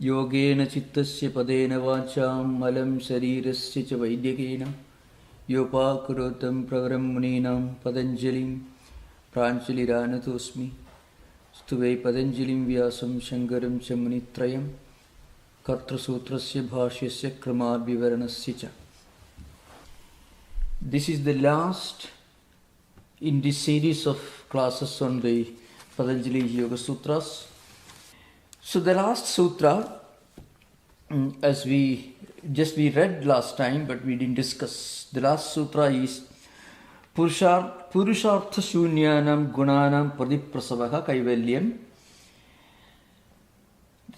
Yogena chittasya padena vacham malam sharirasya cha vaidyakena yopakurotam pravaram muninam Patanjalim pranchaliranatosmi stuve Patanjalim vyasam shankaram cha munitrayam kartra sutrasya bhashyasya kramad vivaranasya cha. This is the last in this series of classes on the Patanjali Yoga Sutras. So the last sutra, as we read last time, but we didn't discuss. The last sutra is Purushartha Shunyanam Gunanam Padiprasavaha Kaivalyam.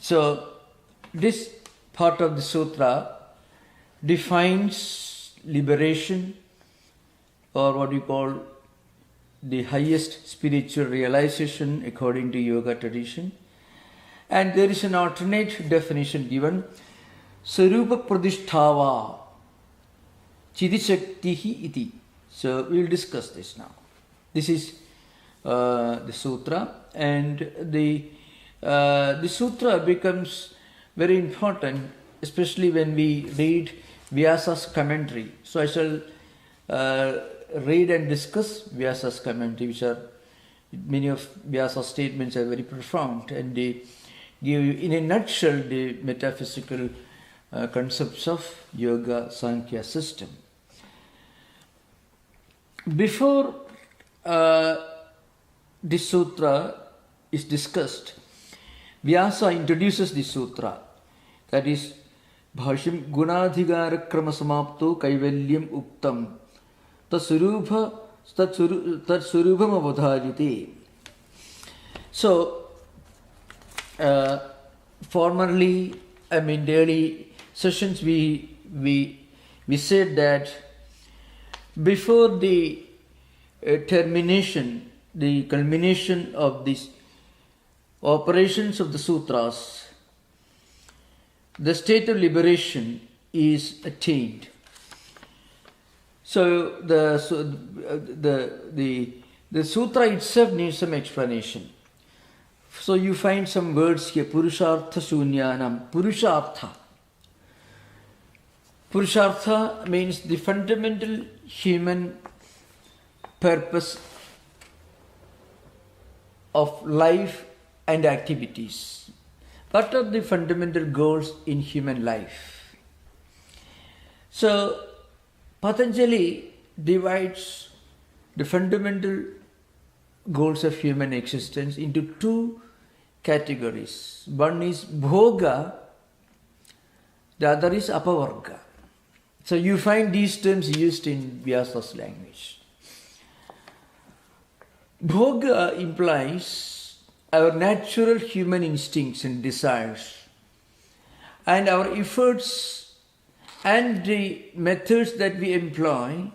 So this part of the sutra defines liberation, or what we call the highest spiritual realization according to yoga tradition. And there is an alternate definition given, Sarupa Pradishtava Chidishaktihi iti. So we will discuss this now. This is the sutra, and the sutra becomes very important, especially when we read Vyasa's commentary. So I shall read and discuss Vyasa's commentary, which are, many of Vyasa's statements are very profound, and they give you in a nutshell the metaphysical concepts of Yoga Sankhya system. Before this sutra is discussed, Vyasa introduces the sutra, that is Bhashim Gunadhigara Krama Samapto Kaivalyam Uktam Tatsurubham Avadhajite. So formerly, in daily sessions, we said that before the termination, the culmination of these operations of the sutras, the state of liberation is attained. So the sutra itself needs some explanation. So you find some words here, Purushartha Shunyanam. Purushartha. Purushartha means the fundamental human purpose of life and activities. What are the fundamental goals in human life? So Patanjali divides the fundamental goals of human existence into two categories. One is bhoga, the other is apavarga. So you find these terms used in Vyasa's language. Bhoga implies our natural human instincts and desires, and our efforts and the methods that we employ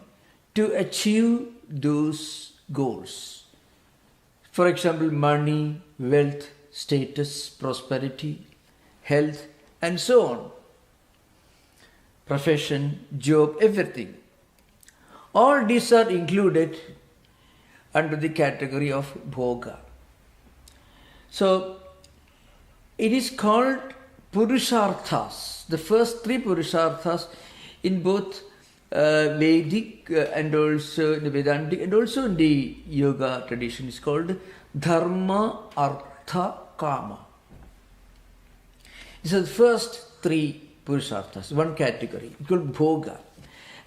to achieve those goals. For example, money, wealth, status, prosperity, health, and so on. Profession, job, everything. All these are included under the category of bhoga. So it is called Purusharthas, the first three Purusharthas in both Vedic and also in the Vedantic and also in the yoga tradition is called Dharma, Artha, Kama. These are the first three Purusharthas, one category, called Bhoga.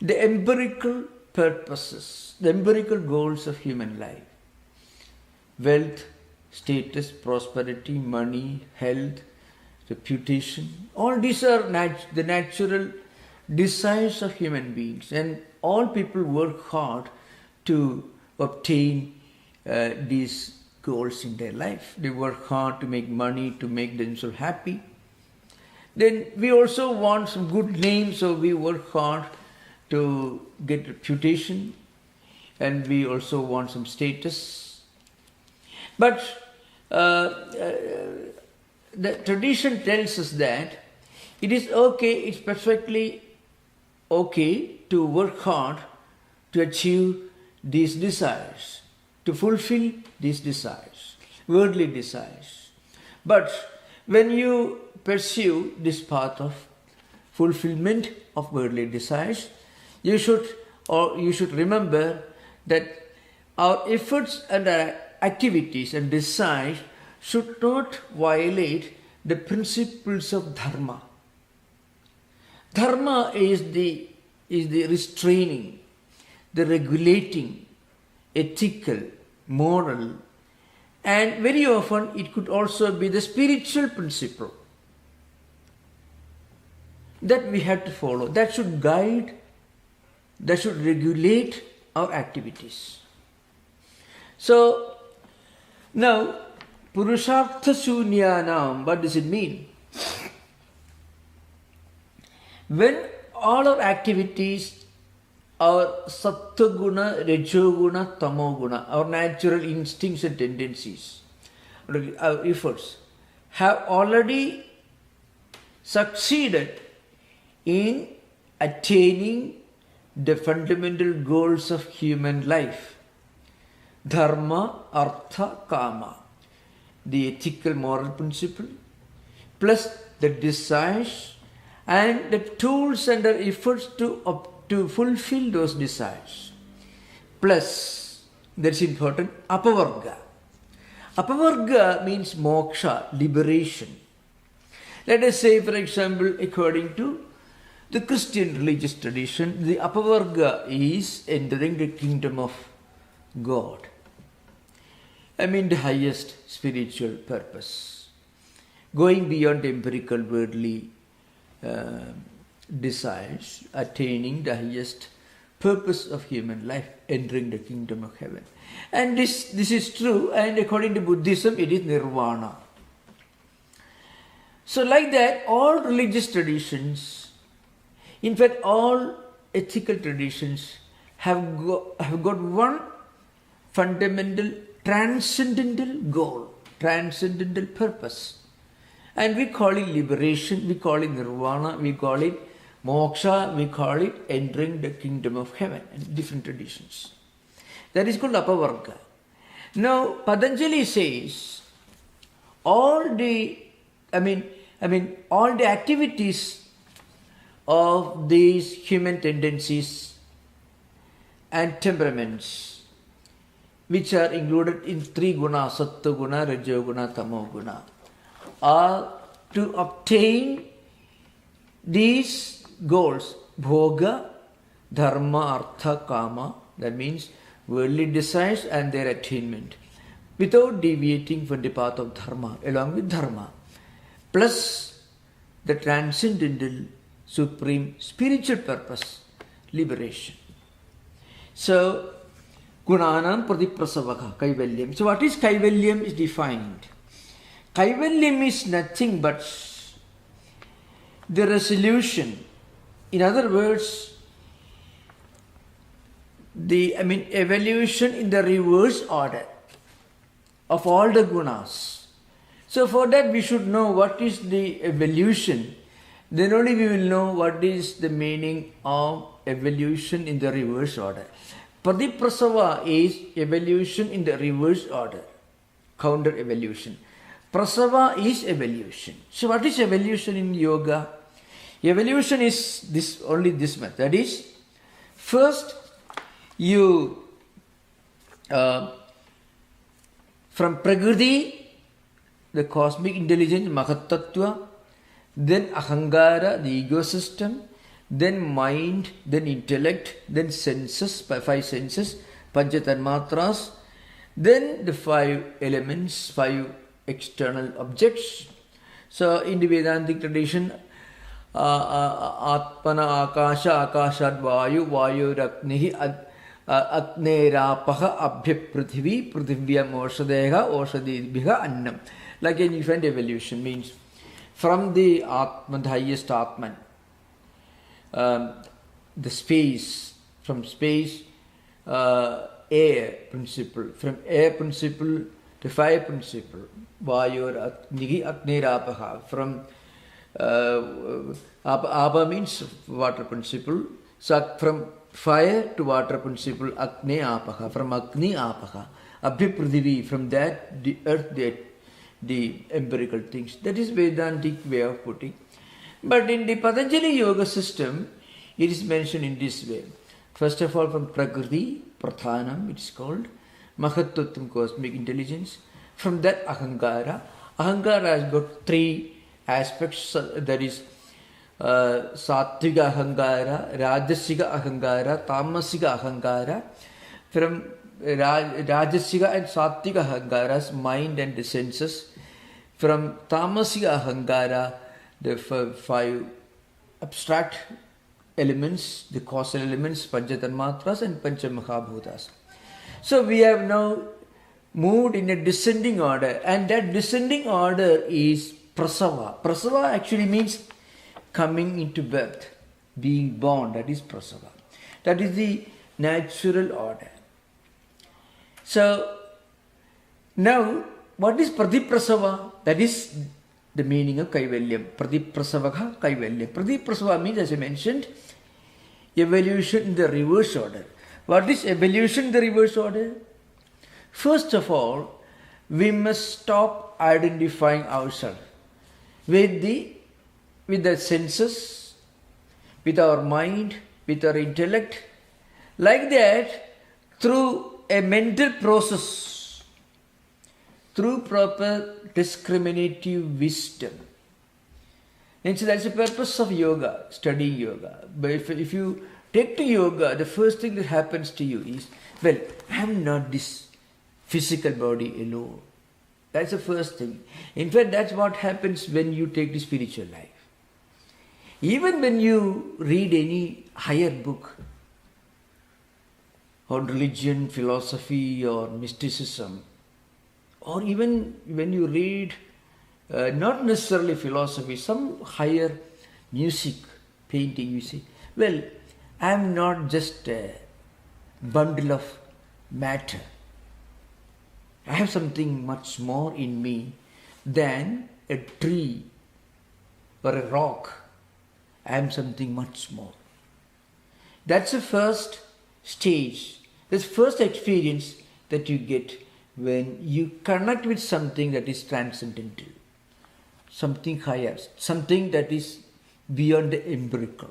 The empirical purposes, the empirical goals of human life. Wealth, status, prosperity, money, health, reputation. All these are the natural desires of human beings, and all people work hard to obtain these goals in their life. They work hard to make money, to make themselves happy. Then we also want some good name, so we work hard to get reputation, and we also want some status. But the tradition tells us that it is okay, it's perfectly okay to work hard to achieve these desires, to fulfill these desires, worldly desires. But when you pursue this path of fulfillment of worldly desires, you should remember that our efforts and our activities and desires should not violate the principles of Dharma. Dharma is the restraining, the regulating, ethical, moral, and very often it could also be the spiritual principle that we have to follow, that should guide, that should regulate our activities. So, now, Purushartha Shunyanam, what does it mean? When all our activities, our Sattva Guna, Rajo Guna, Tamo Guna, our natural instincts and tendencies, our efforts, have already succeeded in attaining the fundamental goals of human life. Dharma, Artha, Kama. The ethical moral principle, plus the desires and the tools and the efforts to fulfill those desires. Plus, that's important, apavarga. Apavarga means moksha, liberation. Let us say, for example, according to the Christian religious tradition, the apavarga is entering the kingdom of God. I mean the highest spiritual purpose. Going beyond empirical worldly desires, attaining the highest purpose of human life, entering the kingdom of heaven. And this is true, and according to Buddhism, it is nirvana. So like that, all religious traditions, in fact all ethical traditions have got one fundamental transcendental goal, transcendental purpose. And we call it liberation, we call it nirvana, we call it moksha, we call it entering the kingdom of heaven, and different traditions. That is called apavarga. Now, Patanjali says all the activities of these human tendencies and temperaments, which are included in three gunas, sattva guna, rajo guna, tamo guna, are to obtain these goals, bhoga, dharma, artha, kama, that means worldly desires and their attainment, without deviating from the path of dharma, along with dharma, plus the transcendental, supreme, spiritual purpose, liberation. So, Gunanam Pradiprasavaka, kaivalyam. So what is kaivalyam is defined. Kaivalyam is nothing but the resolution. In other words, evolution in the reverse order of all the gunas. So for that we should know what is the evolution. Then only we will know what is the meaning of evolution in the reverse order. Pradiprasava is evolution in the reverse order, counter evolution. Prasava is evolution. So what is evolution in yoga? Evolution is only this method. That is, first you from Prakriti, the cosmic intelligence, Mahatattva, then Ahangara, the ego system, then mind, then intellect, then senses, 5 senses, Panchatanmatras, then the 5 elements, 5 external objects. So in the Vedantic tradition, Atmana Akasha, Akashad Vayu, Vayu Raknihi, Agnerāpaha, Abhya Prithvi, Prithvyam Osadeha, Osadibhiha Annam. Like a different evolution means from the Atman, the highest Atman, the space, from space, air principle, from air principle to fire principle, Vayu Agnerāpaha, from Apa means water principle, so from fire to water principle, Agni Apaha, from Agni Apaha, Abhi Prithivi, from that the earth, the the empirical things. That is Vedantic way of putting. But in the Patanjali yoga system, it is mentioned in this way. First of all, from Prakriti, Prathanam, it is called, Mahattatvam, cosmic intelligence. From that, Ahankara. Ahankara has got three aspects, that is Sattvika Ahankara, Rajasiga Ahankara, Tamasiga Ahankara. From Rajasiga and Sattvika Ahankaras, mind and the senses. From Tamasiga Ahankara, the five abstract elements, the causal elements, Panchatanmatras and Panchamahabhutas. So we have now moved in a descending order, and that descending order is Prasava. Prasava actually means coming into birth, being born, that is Prasava. That is the natural order. So now, what is Pradiprasava? That is the meaning of Kaivalya. Pradiprasavaha Kaivalya. Pradiprasava means, as I mentioned, evolution in the reverse order. What is evolution in the reverse order? First of all, we must stop identifying ourselves with the senses, with our mind, with our intellect. Like that, through a mental process, through proper discriminative wisdom. And so that's the purpose of yoga, studying yoga. But if you take to yoga, the first thing that happens to you is, well, I am not this physical body alone. That's the first thing. In fact, that's what happens when you take the spiritual life. Even when you read any higher book on religion, philosophy or mysticism, or even when you read not necessarily philosophy, some higher music, painting, you see, well, I am not just a bundle of matter. I have something much more in me than a tree or a rock. I am something much more. That's the first stage, this first experience that you get when you connect with something that is transcendental, something higher, something that is beyond the empirical.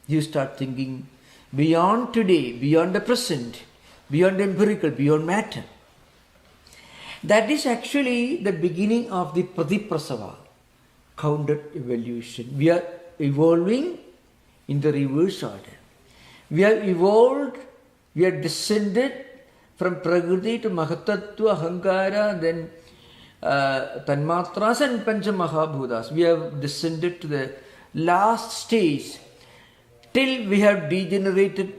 You start thinking beyond today, beyond the present, beyond the empirical, beyond matter. That is actually the beginning of the Pradiprasava, counter evolution. We are evolving in the reverse order. We have evolved, we are descended from Prakriti to Mahattatva, Ahankara, then Tanmatras and Panchamahabhutas. We have descended to the last stage till we have degenerated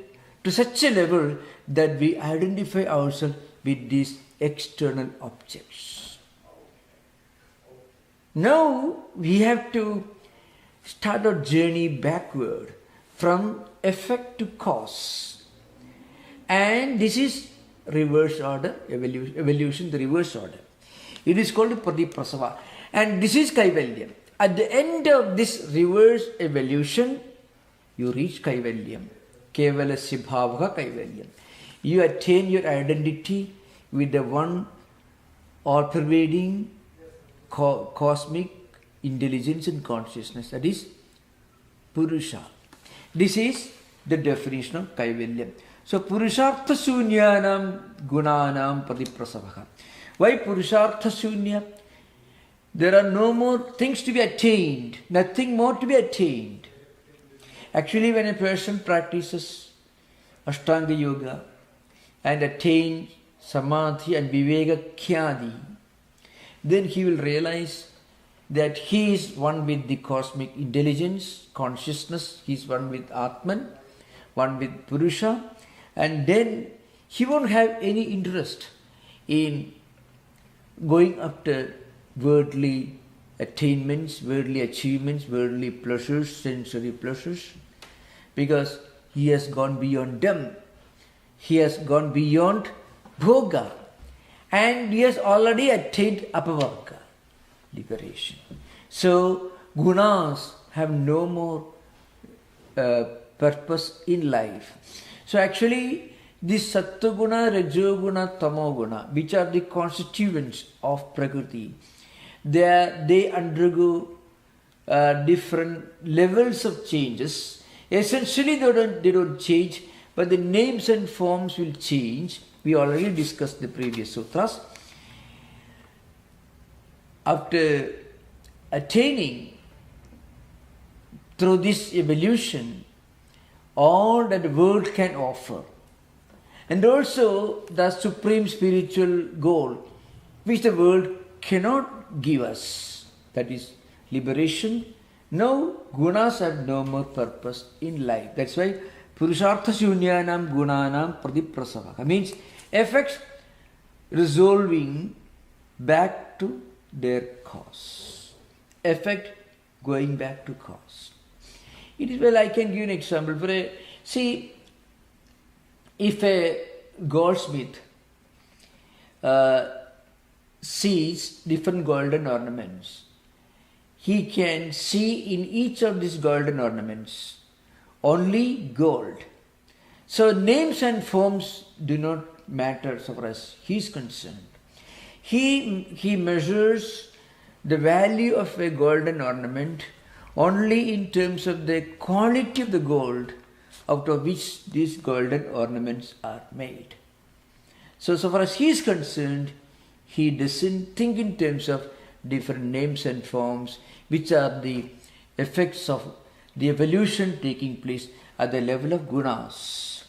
to such a level that we identify ourselves with these external objects. Now we have to start our journey backward from effect to cause. And this is reverse order, evolution, the reverse order. It is called Pradiprasava. And this is Kaivalya. At the end of this reverse evolution, you reach Kaivalyam. Kevalasya bhavaha Kaivalyam. You attain your identity with the one all-pervading cosmic intelligence and consciousness, that is Purusha. This is the definition of Kaivalya. So Purushartha Shunyanam Gunanam Pradiprasavaha. Why Purushartha Shunya? There are no more things to be attained, nothing more to be attained. Actually, when a person practices Ashtanga Yoga and attains Samadhi and Viveka Khyadi, then he will realize that he is one with the cosmic intelligence, consciousness, he is one with Atman, one with Purusha, and then he won't have any interest in going after worldly attainments, worldly achievements, worldly pleasures, sensory pleasures, because he has gone beyond them. He has gone beyond bhoga, and he has already attained apavarga, liberation. So gunas have no more purpose in life. So actually this sattva-guna, rajoguna, tamoguna, which are the constituents of Prakriti, they undergo different levels of changes. Essentially, they don't change, but the names and forms will change. We already discussed the previous sutras. After attaining through this evolution all that the world can offer, and also the supreme spiritual goal which the world cannot give us, that is liberation. Now gunas have no more purpose in life. That's why purushartha shunyanam gunanam pradiprasavaka means effects resolving back to their cause. Effect going back to cause. It is well, I can give an example. See, if a goldsmith sees different golden ornaments, he can see in each of these golden ornaments only gold. So names and forms do not matter so far as he is concerned. He measures the value of a golden ornament only in terms of the quality of the gold out of which these golden ornaments are made. So far as he is concerned, he doesn't think in terms of different names and forms, which are the effects of the evolution taking place at the level of gunas.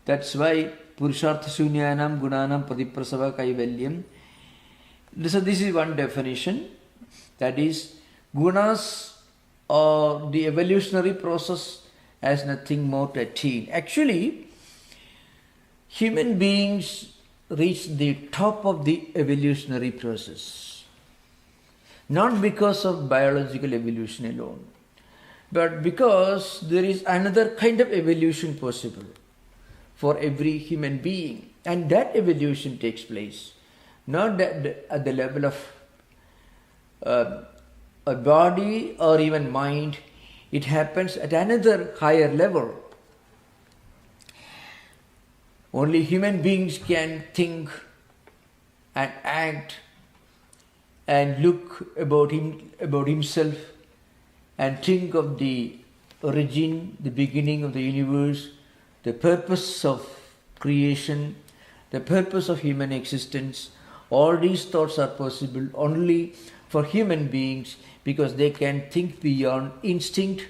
That's why purushartha shunyanam gunanam pradiprasava kaivalyam. So this is one definition. That is, gunas or the evolutionary process has nothing more to attain. Actually, human beings reach the top of the evolutionary process, not because of biological evolution alone, but because there is another kind of evolution possible for every human being, and that evolution takes place not at the level of a body or even mind. It happens at another higher level. Only human beings can think and act and look about himself and think of the origin, the beginning of the universe, the purpose of creation, the purpose of human existence. All these thoughts are possible only for human beings because they can think beyond instinct.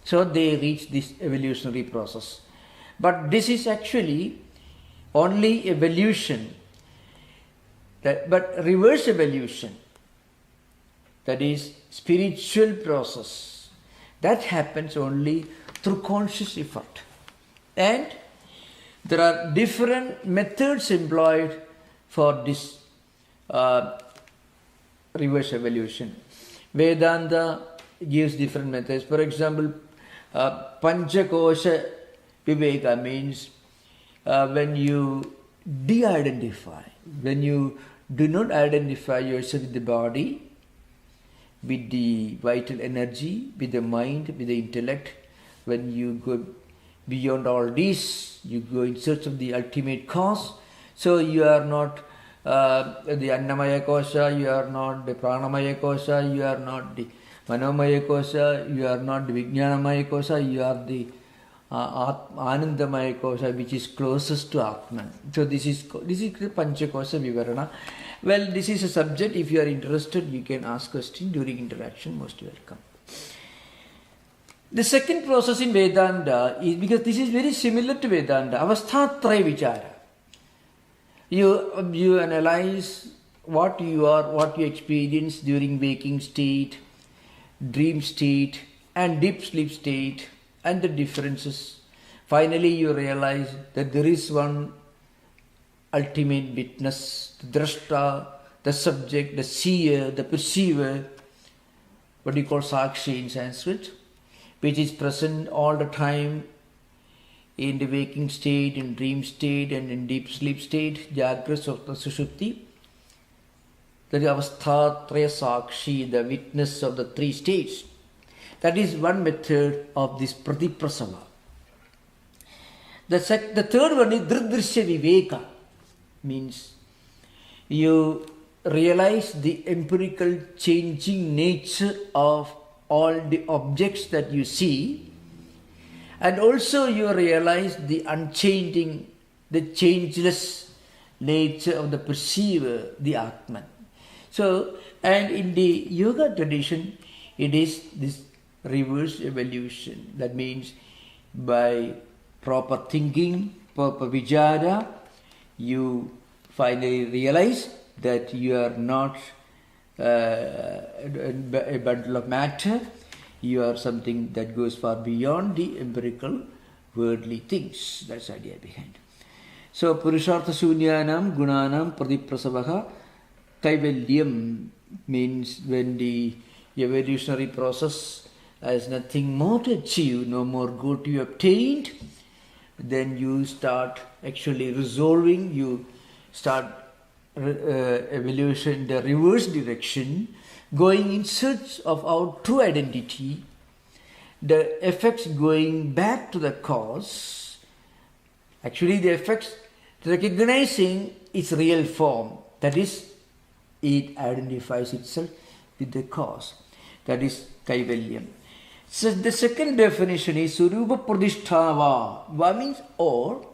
So they reach this evolutionary process. But this is actually only evolution. But reverse evolution, that is spiritual process, that happens only through conscious effort. And there are different methods employed for this reverse evolution. Vedanta gives different methods. For example, Panchakosha Viveka means when you de-identify, when you do not identify yourself with the body, with the vital energy, with the mind, with the intellect, when you go beyond all this, you go in search of the ultimate cause. So you are not the Annamaya Kosha, you are not the Pranamaya Kosha, you are not the Manomaya Kosha, you are not the Vijnanamaya Kosha, you are the Anandamaya Kosha, which is closest to Atman. So this is the Panchakosha Vivarana. Well, this is a subject. If you are interested, you can ask question during interaction. Most welcome. The second process in Vedanta is, because this is very similar to Vedanta, Avasthatraya Vichara. You analyze what you are, what you experience during waking state, dream state, and deep sleep state, and the differences. Finally, you realize that there is one ultimate witness, the drashta, the subject, the seer, the perceiver, what you call Sakshi in Sanskrit, which is present all the time in the waking state, in dream state, and in deep sleep state, Jagra, Swapna, Sushupti. That is Avasthatraya Sakshi, the witness of the three states. That is one method of this Pratiprasava. The third one is Dridrishya Viveka, means you realize the empirical changing nature of all the objects that you see, and also you realize the unchanging, the changeless nature of the perceiver, the Atman. So, and in the yoga tradition, it is this reverse evolution. That means by proper thinking, proper vichara, you finally realize that you are not a bundle of matter. You are something that goes far beyond the empirical worldly things. That's the idea behind. So, Purushartha Shunyanam Gunanam Pradiprasavaha Kaivalyam means when the evolutionary process has nothing more to achieve, no more good to be obtained, then you start actually resolving, you start evolution in the reverse direction, going in search of our true identity, the effects going back to the cause. Actually, the effects recognizing its real form, that is, it identifies itself with the cause. That is kaivalyam. So the second definition is Surupa Pradhishtava. Va means or.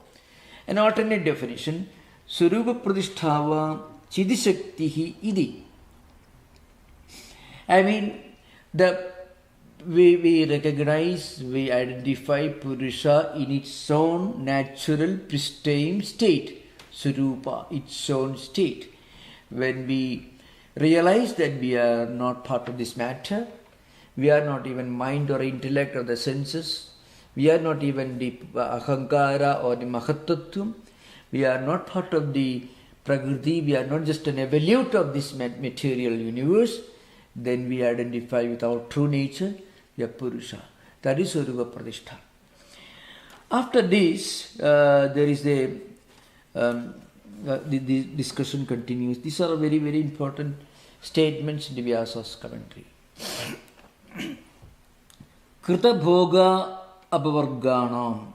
An alternate definition, Surupa Pradhishtava Chidishaktihi Idi. I mean, we recognize, we identify Purusha in its own natural, pristine state. Surupa, its own state. When we realize that we are not part of this matter, we are not even mind or intellect or the senses, we are not even the ahankara or the mahatatvam, we are not part of the prakriti, we are not just an evolute of this material universe, then we identify with our true nature, we are Purusha. That is Surupa Pradhishtha. After this, there is the discussion continues. These are very, very important statements in the Vyasa's commentary. Krita bhoga apavarganam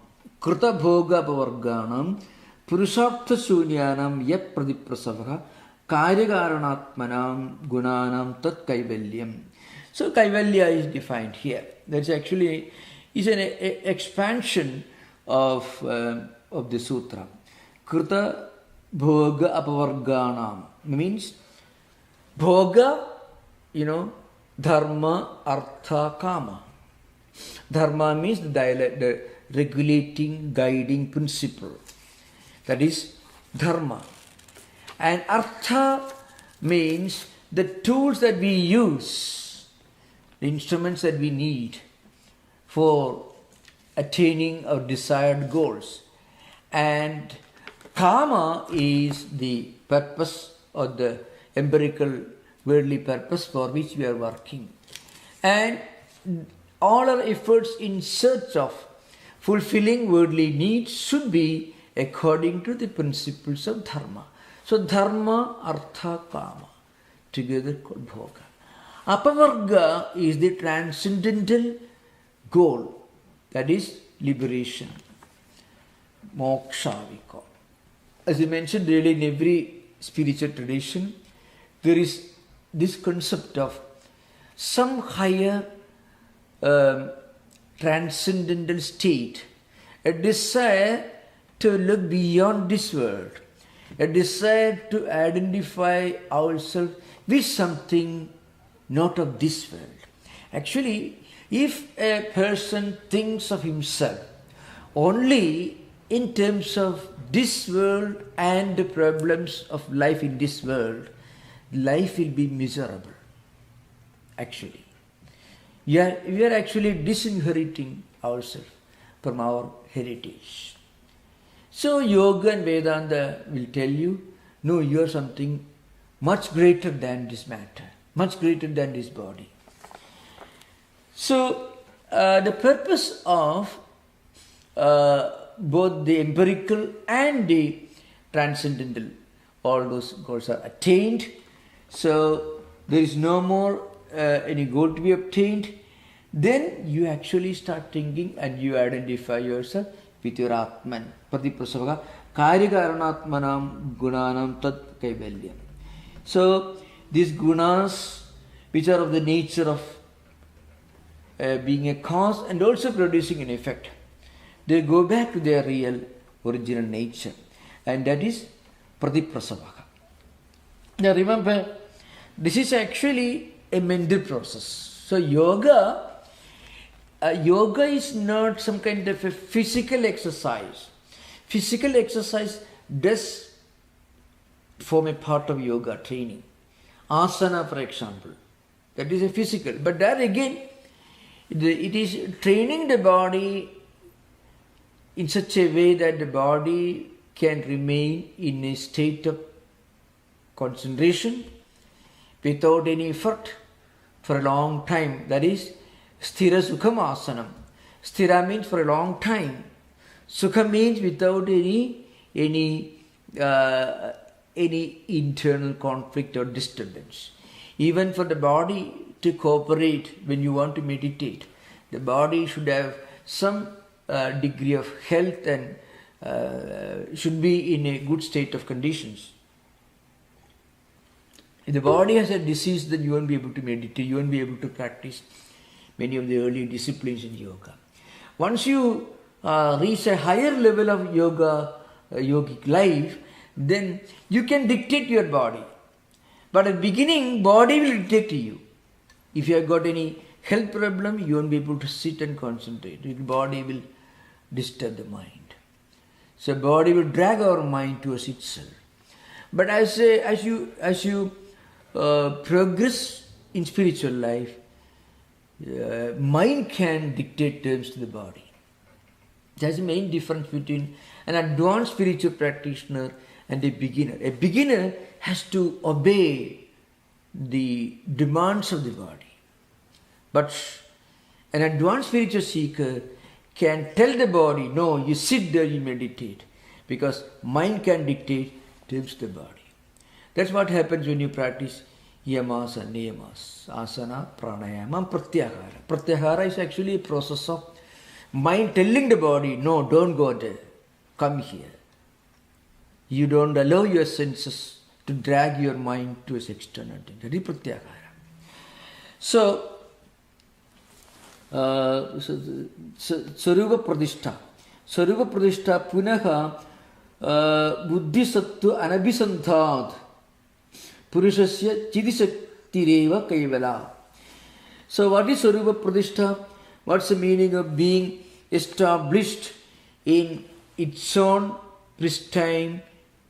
purushartha shunyanam yat pradiprasavaha karyakaranatmanam gunanam tat kaivalyam. So kaivalya is defined here. That's actually is an expansion of the sutra. Krita bhoga apavarganam means bhoga, dharma, artha, kama. Dharma means the regulating, guiding principle. That is dharma. And artha means the tools that we use, the instruments that we need for attaining our desired goals. And kama is the purpose or the empirical worldly purpose for which we are working. And all our efforts in search of fulfilling worldly needs should be according to the principles of dharma. So dharma, artha, kama, together called bhoga. Apavarga is the transcendental goal, that is liberation, moksha we call. As I mentioned, really in every spiritual tradition, there is this concept of some higher transcendental state, a desire to look beyond this world, a desire to identify ourselves with something not of this world. Actually, if a person thinks of himself only in terms of this world and the problems of life in this world, life will be miserable. Actually, we are actually disinheriting ourselves from our heritage. So yoga and Vedanta will tell you, no, you are something much greater than this matter, much greater than this body. So the purpose of both the empirical and the transcendental, all those goals are attained. So there is no more any goal to be obtained. Then you actually start thinking and you identify yourself with your Atman. Pratiprasavaha karyakaranatmanam gunanam tat kaivalyam. So these gunas, which are of the nature of being a cause and also producing an effect, they go back to their real original nature, and that is pratiprasavaka. Now remember, this is actually a mental process. So yoga is not some kind of a physical exercise. Physical exercise does form a part of yoga training. Asana, for example, that is a physical. But there again, it is training the body in such a way that the body can remain in a state of concentration without any effort for a long time. That is sthira sukham asanam. Sthira means for a long time. Sukha means without any internal conflict or disturbance. Even for the body to cooperate when you want to meditate, the body should have some degree of health and should be in a good state of conditions. If the body has a disease, then you won't be able to meditate, you won't be able to practice many of the early disciplines in yoga. Once you reach a higher level of yogic life, then you can dictate your body. But at the beginning, body will dictate to you. If you have got any health problem, you won't be able to sit and concentrate. The body will disturb the mind. So body will drag our mind towards itself. But as you progress in spiritual life, mind can dictate terms to the body. That's the main difference between an advanced spiritual practitioner and a beginner. A beginner has to obey the demands of the body. But an advanced spiritual seeker can tell the body, no, you sit there, you meditate. Because mind can dictate terms to the body. That's what happens when you practice yamas and niyamas, asana, pranayama, pratyahara. Pratyahara is actually a process of mind telling the body, no, don't go there, come here. You don't allow your senses to drag your mind to its external thing. That is pratyahara. So, Sarupa Pradishta. Sarupa Pradishta punaha buddhi sattva anabhisanthat purushasya chidisaktireva kaivalya. So what is Sarupa Pradishta? What's the meaning of being established in its own pristine,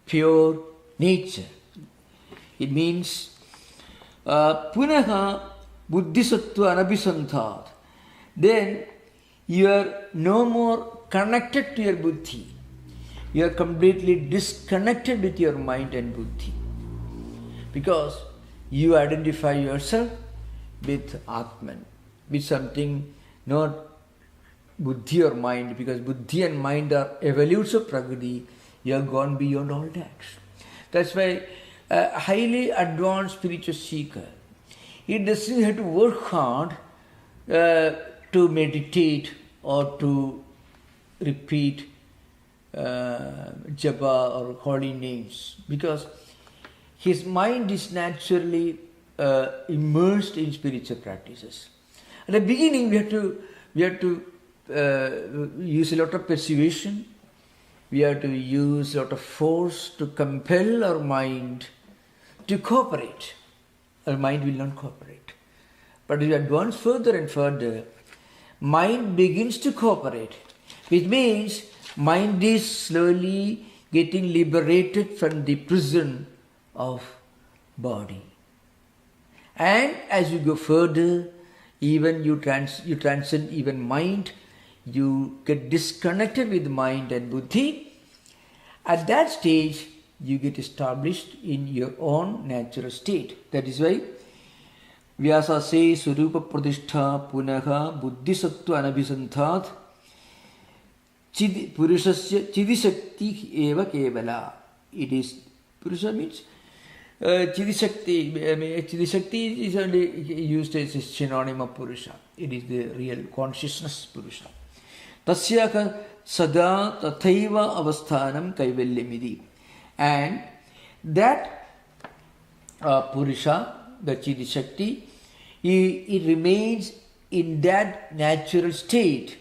pure nature? It means punaha buddhi sattva anabhisanthat. Then you are no more connected to your buddhi. You are completely disconnected with your mind and buddhi. Because you identify yourself with Atman, with something not buddhi or mind, because buddhi and mind are evolutes of Prakriti. You have gone beyond all that. That's why a highly advanced spiritual seeker, he doesn't have to work hard to meditate or to repeat japa or holy names, because his mind is naturally immersed in spiritual practices. At the beginning, we have to use a lot of persuasion. We have to use a lot of force to compel our mind to cooperate. Our mind will not cooperate. But if you advance further and further, mind begins to cooperate, which means mind is slowly getting liberated from the prison of body. And as you go further, even you transcend even mind, you get disconnected with mind and buddhi. At that stage, you get established in your own natural state. That is why Vyasa says, Surupa Pradishtha Punaha Buddhi Sattva Anabhisanthat Purushasya Chidisakti Eva Kevala. It is, Purusha means Chidisakti. Chidisakti is only used as a synonym of Purusha. It is the real consciousness Purusha. Tasyaka Sada Tathaiva Avasthanam Kaivalyamidi. And that Purusha, the Chidi Shakti, he remains in that natural state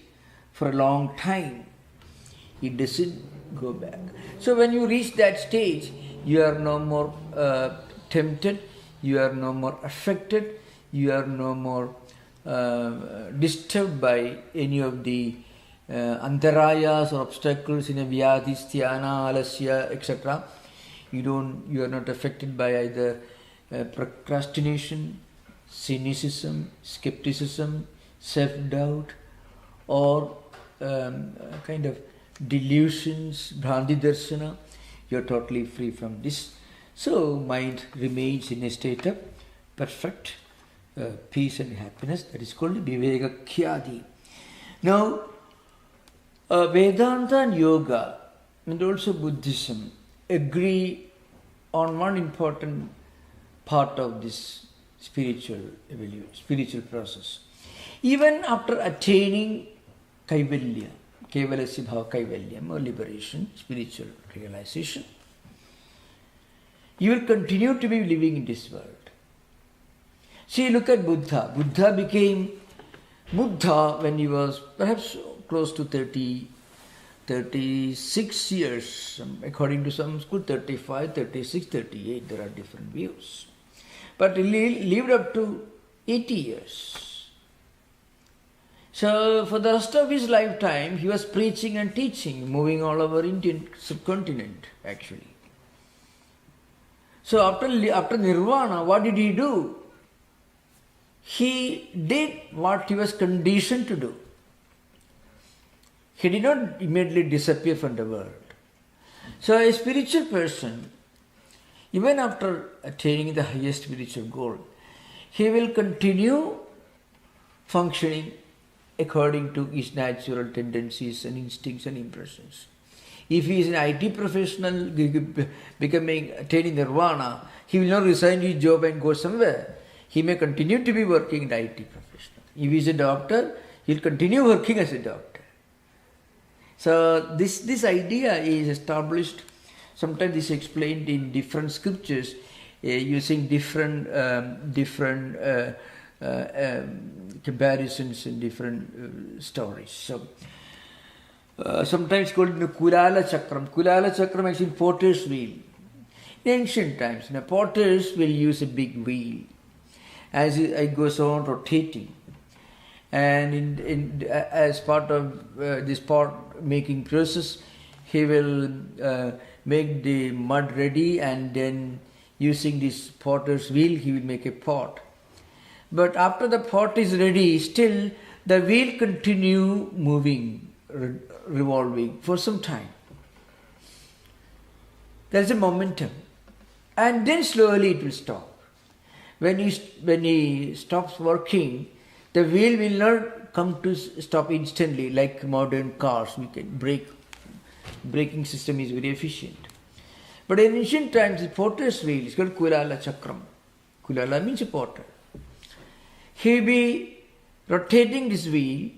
for a long time. He doesn't go back. So when you reach that stage, you are no more tempted, you are no more affected, you are no more disturbed by any of the antarayas or obstacles in a vyadhi, dhyana, alasya, etc. You are not affected by either procrastination, cynicism, skepticism, self-doubt, or kind of delusions, bhranti darshana. You are totally free from this. So mind remains in a state of perfect peace and happiness. That is called viveka khyadi. Now, Vedanta and yoga and also Buddhism agree on one important part of this spiritual evolution, spiritual process. Even after attaining kaivalya, kaivalya bhava kaivalyam or liberation, spiritual realization, you will continue to be living in this world. See, look at Buddha. Buddha became Buddha when he was perhaps close to 36 years, according to some school, 35, 36, 38, there are different views. But he lived up to 80 years. So for the rest of his lifetime, he was preaching and teaching, moving all over Indian subcontinent actually. So after Nirvana, what did he do? He did what he was conditioned to do. He did not immediately disappear from the world. So a spiritual person, even after attaining the highest spiritual goal, he will continue functioning according to his natural tendencies and instincts and impressions. If he is an IT professional attaining nirvana, he will not resign his job and go somewhere. He may continue to be working in IT professional. If he is a doctor, he will continue working as a doctor. So this idea is established. Sometimes this is explained in different scriptures using different comparisons in different stories. So sometimes called the Kulala Chakram. Kulala Chakram is in potter's wheel. In ancient times, potters will use a big wheel as it goes on rotating. And as part of this pot making process, he will make the mud ready, and then using this potter's wheel, he will make a pot. But after the pot is ready, still the wheel continue moving, revolving for some time. There is a momentum, and then slowly it will stop. When he stops working, the wheel will not come to stop instantly like modern cars. We can braking system is very efficient. But in ancient times, the potter's wheel is called Kulala Chakram. Kulala means a potter. He will be rotating this wheel.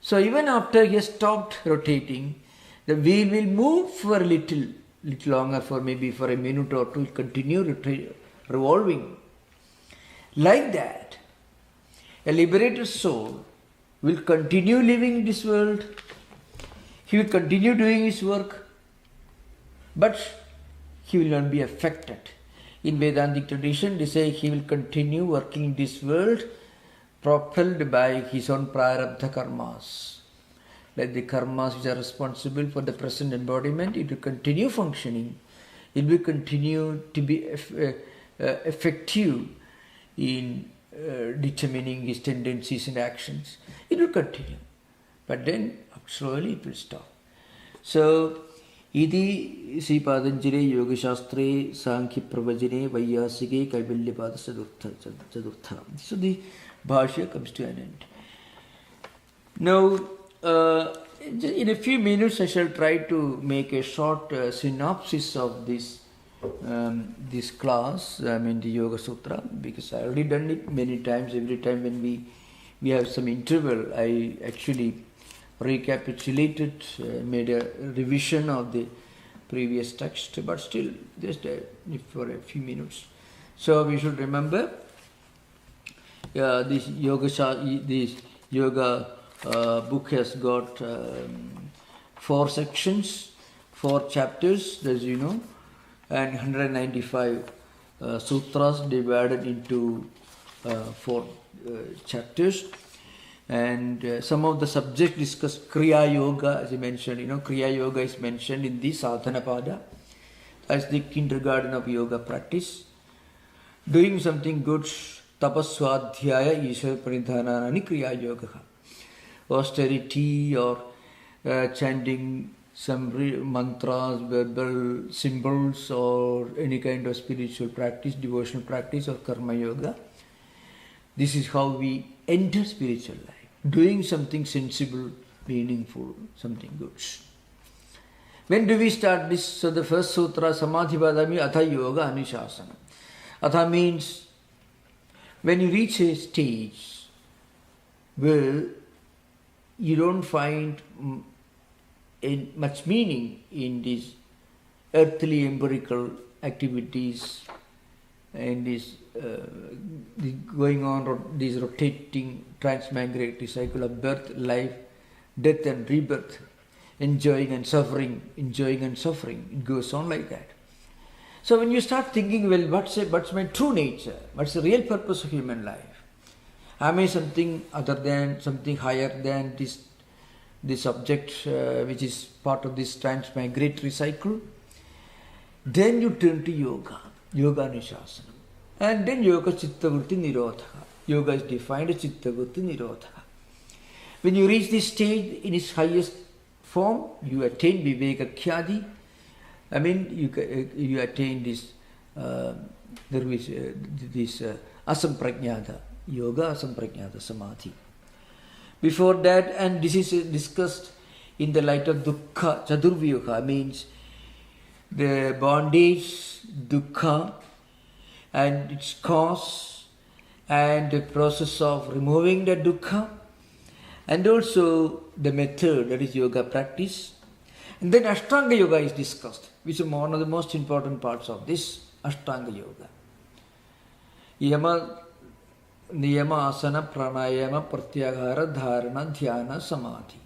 So even after he has stopped rotating, the wheel will move for a little longer, for maybe for a minute or two, continue revolving. Like that, a liberated soul will continue living in this world. He will continue doing his work, but he will not be affected. In Vedantic tradition, they say he will continue working in this world propelled by his own prarabdha karmas. Like the karmas which are responsible for the present embodiment, it will continue functioning. It will continue to be effective in determining his tendencies and actions. It will continue. But then slowly it will stop. So, Iti Sri Patanjali Yoga Shastre Sankhya Pravajane Vaiyasike Kaivalya Pada Chadurtha. So the Bhashya comes to an end. Now, in a few minutes I shall try to make a short synopsis of this class, the Yoga Sutra, because I already done it many times. Every time when we have some interval, I actually recapitulated, made a revision of the previous text, but still just for a few minutes. So we should remember this yoga book has got 4 sections, 4 chapters, as you know, and 195 sutras divided into 4 chapters. And some of the subjects discussed Kriya Yoga, as I mentioned. Kriya Yoga is mentioned in the Sadhana Pada as the kindergarten of yoga practice. Doing something good, tapaswadhyaya ishwar pranidhanani Kriya Yoga. Austerity or chanting some mantras, verbal symbols, or any kind of spiritual practice, devotional practice, or karma yoga. This is how we enter spiritual life. Doing something sensible, meaningful, something good. When do we start this? So the first sutra, Samadhipadami Atha Yoga Anushasana. Atha means when you reach a stage where you don't find much meaning in these earthly empirical activities and this going on this rotating transmigratory cycle of birth, life, death and rebirth, enjoying and suffering, it goes on like that. So when you start thinking, well, what's my true nature? What's the real purpose of human life? Am I something other than, something higher than this object which is part of this transmigratory cycle? Then you turn to yoga, yoga anushasana. And then yoga chittavritti nirodha. Yoga is defined as chittavritti nirodha. When you reach this stage in its highest form, you attain viveka khyadi. I mean, you attain this asamprajnata yoga, asamprajnata samadhi. Before that, and this is discussed in the light of dukkha, chadurvyuha, means the bondage, dukkha, and its cause, and the process of removing the dukkha, and also the method, that is yoga practice. And then Ashtanga Yoga is discussed, which is one of the most important parts of this Ashtanga Yoga. Yama, Niyama, Asana, Pranayama, Pratyahara, Dharana, Dhyana, Samadhi.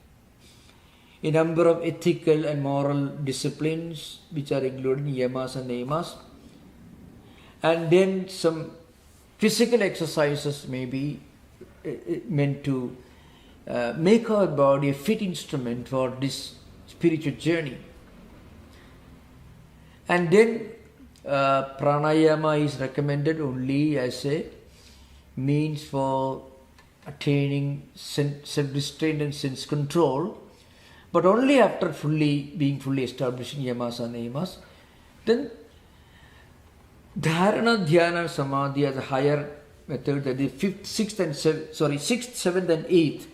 A number of ethical and moral disciplines which are included in yamas and niyamas. And then some physical exercises may be meant to make our body a fit instrument for this spiritual journey. And then pranayama is recommended only as a means for attaining self-restraint and sense control, but only after being fully established in yamas and niyamas. Then dharana, dhyana, samadhi as a higher method, that is 5th, 6th and 6th, 7th and 8th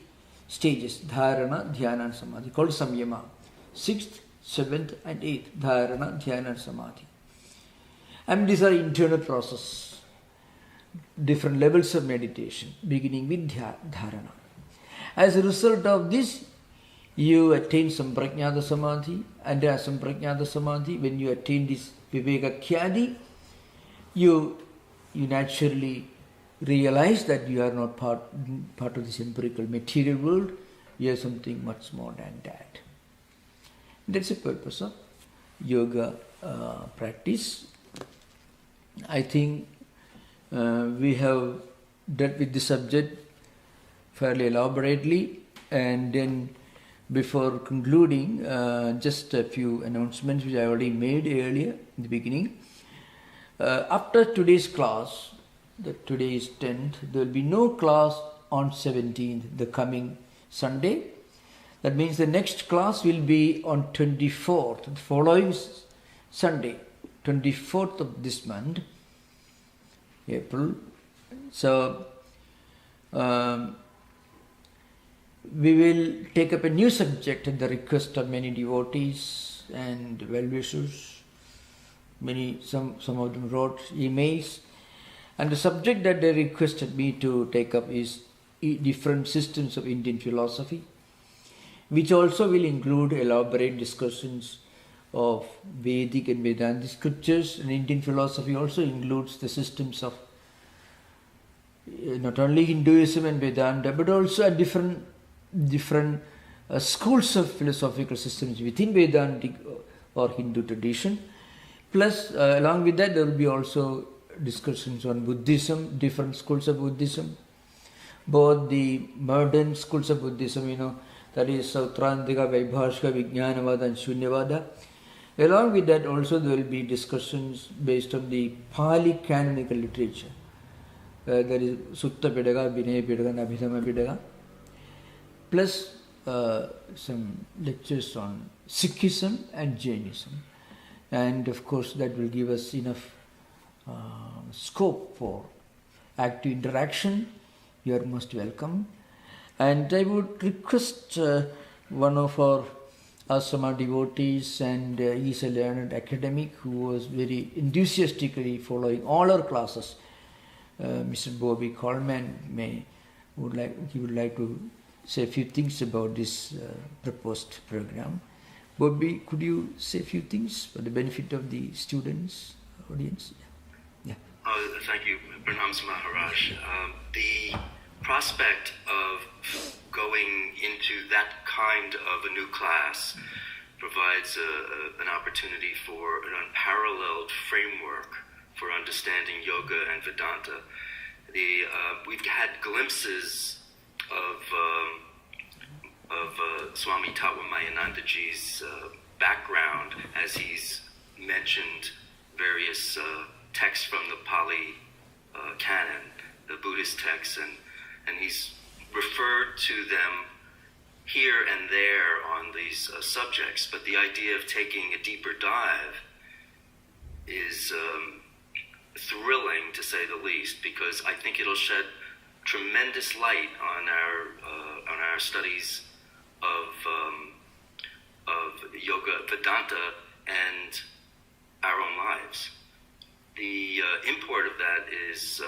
stages, dharana, dhyana and samadhi, called samyama. 6th, 7th and 8th, dharana, dhyana and samadhi. And these are internal processes, different levels of meditation, beginning with dharana. As a result of this, you attain samprajnata samadhi, and as samprajnata samadhi, when you attain this viveka khyadi, you naturally realize that you are not part of this empirical material world. You are something much more than that. That's the purpose of yoga practice. I think we have dealt with the subject fairly elaborately, and then before concluding, just a few announcements which I already made earlier in the beginning. After today's class, today is 10th, there will be no class on 17th, the coming Sunday. That means the next class will be on 24th, the following Sunday, 24th of this month, April. So, we will take up a new subject at the request of many devotees and well-wishers. Some of them wrote emails, and the subject that they requested me to take up is different systems of Indian philosophy, which also will include elaborate discussions of Vedic and Vedantic scriptures, and Indian philosophy also includes the systems of not only Hinduism and Vedanta, but also different schools of philosophical systems within Vedantic or Hindu tradition. Plus, along with that, there will be also discussions on Buddhism, different schools of Buddhism, both the modern schools of Buddhism, that is Sautrantika, Vaibhashika, Vijnanavada and Shunyavada. Along with that also there will be discussions based on the Pali canonical literature. There is Sutta Pitaka, Vinaya Pitaka and Abhidhamma Pitaka. Plus some lectures on Sikhism and Jainism. And of course that will give us enough scope for active interaction. You are most welcome. And I would request one of our asrama devotees, and he is a learned academic who was very enthusiastically following all our classes. Mr. Bobby Coleman would like to say a few things about this proposed program. Bobby, could you say a few things for the benefit of the students, audience? Yeah. Thank you, Pranams Maharaj. The prospect of going into that kind of a new class provides an opportunity for an unparalleled framework for understanding yoga and Vedanta. We've had glimpses of Swami Tattwamayanandaji's background as he's mentioned various texts from the Pali canon, the Buddhist texts, and he's referred to them here and there on these subjects, but the idea of taking a deeper dive is thrilling, to say the least, because I think it'll shed tremendous light on our studies of yoga, Vedanta, and our own lives. The import of that is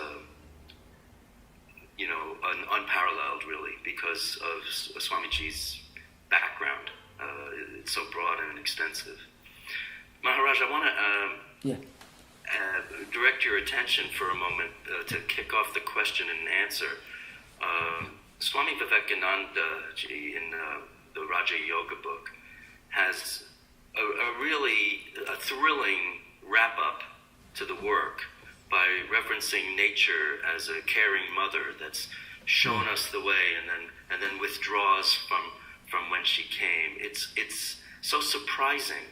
unparalleled, really, because of Swamiji's background. It's so broad and extensive. Maharaj, I want to direct your attention for a moment to kick off the question and answer. Swami Vivekananda ji in the Raja Yoga book has a really thrilling wrap-up to the work by referencing nature as a caring mother that's shown us the way and then withdraws from when she came. It's so surprising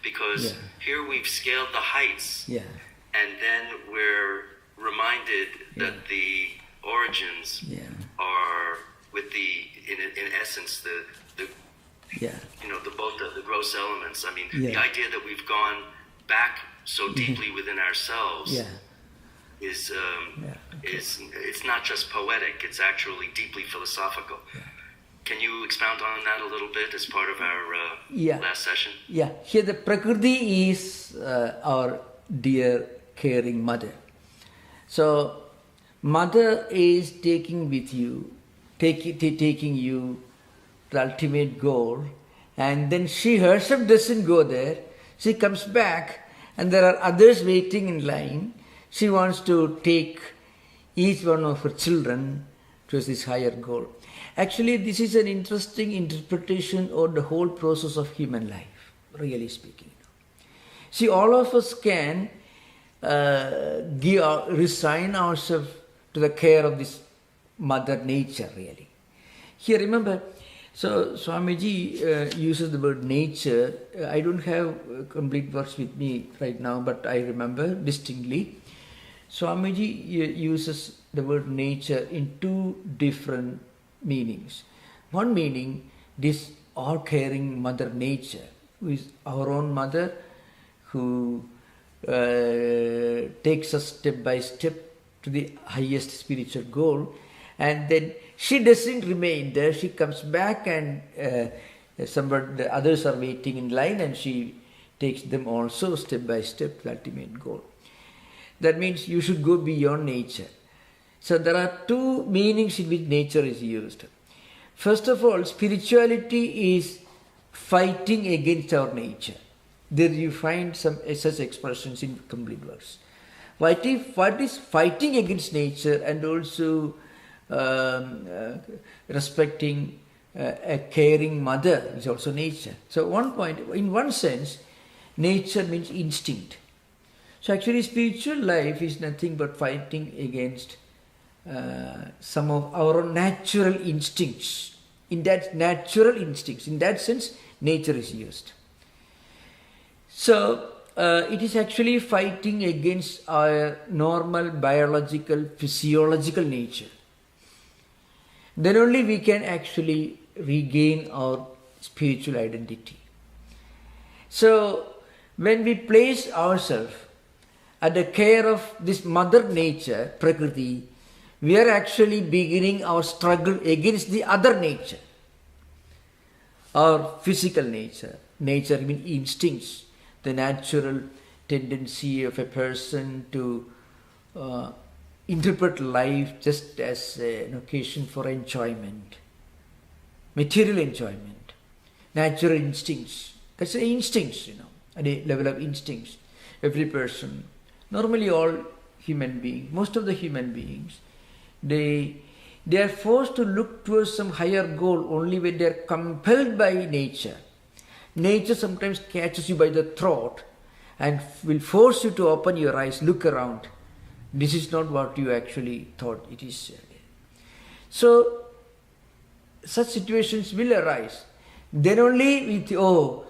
because here we've scaled the heights and then we're reminded that the origins are with in essence the gross elements. I mean, the idea that we've gone back so deeply within ourselves is it's not just poetic, it's actually deeply philosophical. Can you expound on that a little bit as part of our last session? Here the Prakriti is our dear caring mother. So mother is taking you to the ultimate goal, and then she herself doesn't go there. She comes back and there are others waiting in line. She wants to take each one of her children to this higher goal. Actually, this is an interesting interpretation of the whole process of human life, really speaking. See, all of us can resign ourselves to the care of this mother nature, really. Here, remember, so Swamiji uses the word nature. I don't have complete words with me right now, but I remember distinctly. Swamiji uses the word nature in two different meanings. One meaning, this all-caring mother nature, who is our own mother, who takes us step by step to the highest spiritual goal, and then she doesn't remain there. She comes back and the others are waiting in line, and she takes them also step by step to the ultimate goal. That means you should go beyond nature. So there are two meanings in which nature is used. First of all, spirituality is fighting against our nature. There you find some such expressions in complete works. What is fighting against nature and also respecting a caring mother is also nature. So one point, in one sense, nature means instinct. So actually spiritual life is nothing but fighting against some of our natural instincts. In that sense, nature is used. So it is actually fighting against our normal biological, physiological nature. Then only we can actually regain our spiritual identity. So when we place ourselves at the care of this mother nature, Prakriti, we are actually beginning our struggle against the other nature, our physical nature. Nature means instincts, the natural tendency of a person to interpret life just as an occasion for enjoyment, material enjoyment, natural instincts. That's the instincts, at a level of instincts. Every person, normally all human beings, most of the human beings, they are forced to look towards some higher goal only when they are compelled by nature. Nature sometimes catches you by the throat and will force you to open your eyes, look around. This is not what you actually thought it is. So, such situations will arise. Then only we think,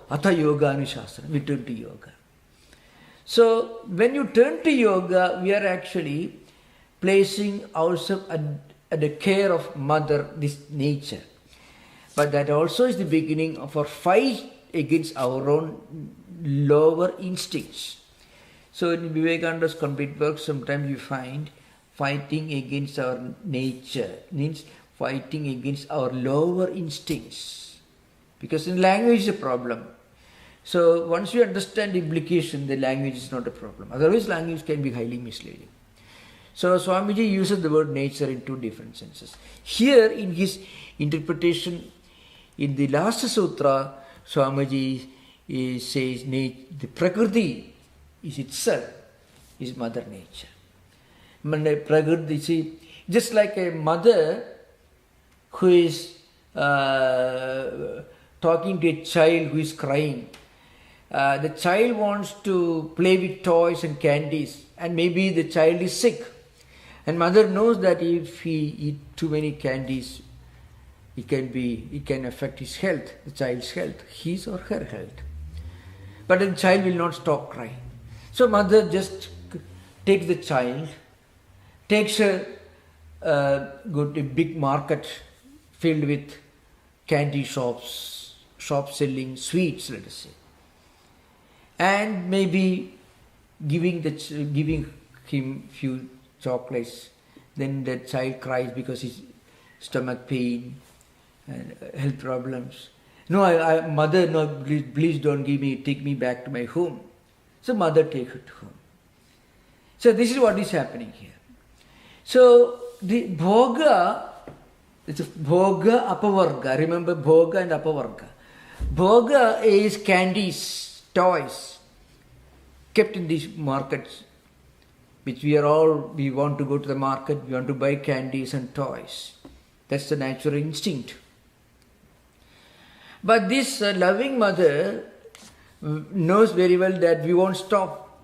Atha Yoga Anushasana, we turn to yoga. So, when you turn to yoga, we are actually placing ourselves at the care of mother, this nature. But that also is the beginning of our fight against our own lower instincts. So in Vivekananda's complete work, sometimes you find fighting against our nature, means fighting against our lower instincts. Because in language is a problem. So once you understand the implication, the language is not a problem. Otherwise language can be highly misleading. So Swamiji uses the word nature in two different senses. Here in his interpretation, in the last sutra, Swamiji says the Prakriti is itself is mother nature. Prakriti, see, just like a mother who is talking to a child who is crying. The child wants to play with toys and candies, and maybe the child is sick. And mother knows that if he eats too many candies, it can affect his health, the child's health, his or her health. But the child will not stop crying. So mother just takes the child, takes her go to a big market filled with candy shops selling sweets, let us say, and maybe giving him few chocolates. Then the child cries because his stomach pain and health problems. No, mother, no, please don't take me back to my home. So mother takes her to home. So this is what is happening here. So the bhoga, it's a bhoga apavarga. Remember bhoga and apavarga. Bhoga is candies, toys, kept in these markets, which we want to go to the market, we want to buy candies and toys. That's the natural instinct. But this loving mother knows very well that we won't stop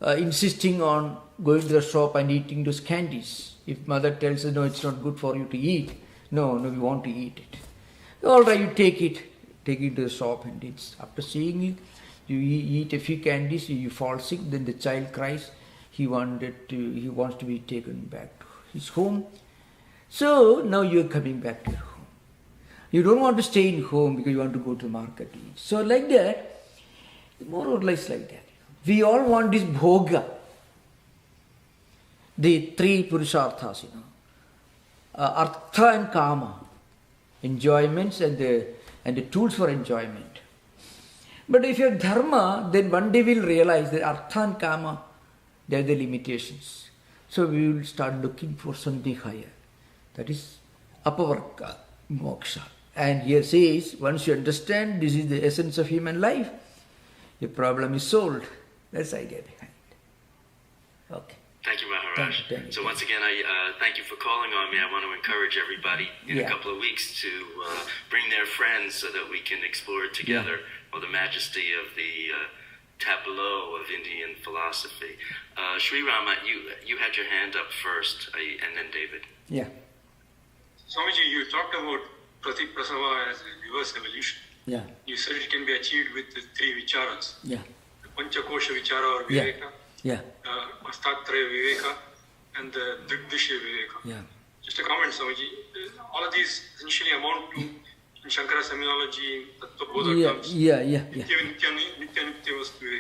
insisting on going to the shop and eating those candies. If mother tells us, no, it's not good for you to eat, no, we want to eat it. All right, you take it to the shop, and it's after seeing it, you eat a few candies, you fall sick, then the child cries, he wants to be taken back to his home. So now you are coming back to your home. You don't want to stay in home because you want to go to the market to eat. So like that, more or less like that. We all want this bhoga, the three purusharthas, artha and kama, enjoyments and the tools for enjoyment. But if you have dharma, then one day we'll realize that artha and kama, they are the limitations. So we will start looking for something higher. That is apavarga, moksha. And here says, once you understand this is the essence of human life, your problem is solved. That's the idea behind it. Okay. Thank you, Maharaj. Thank you. So once again, I thank you for calling on me. I want to encourage everybody in a couple of weeks to bring their friends so that we can explore together the majesty of the tableau of Indian philosophy. Sri Rama, you had your hand up first, and then David. Yeah. Swamiji, you talked about Pratiprasava as a reverse evolution. Yeah. You said it can be achieved with the three vicharas. Yeah. The Panchakosha Vichara or Viveka. Yeah. Astatraya Viveka and the Drigdishya Viveka. Yeah. Just a comment, Swamiji. All of these essentially amount to, in Shankara terminology, Tattva terms.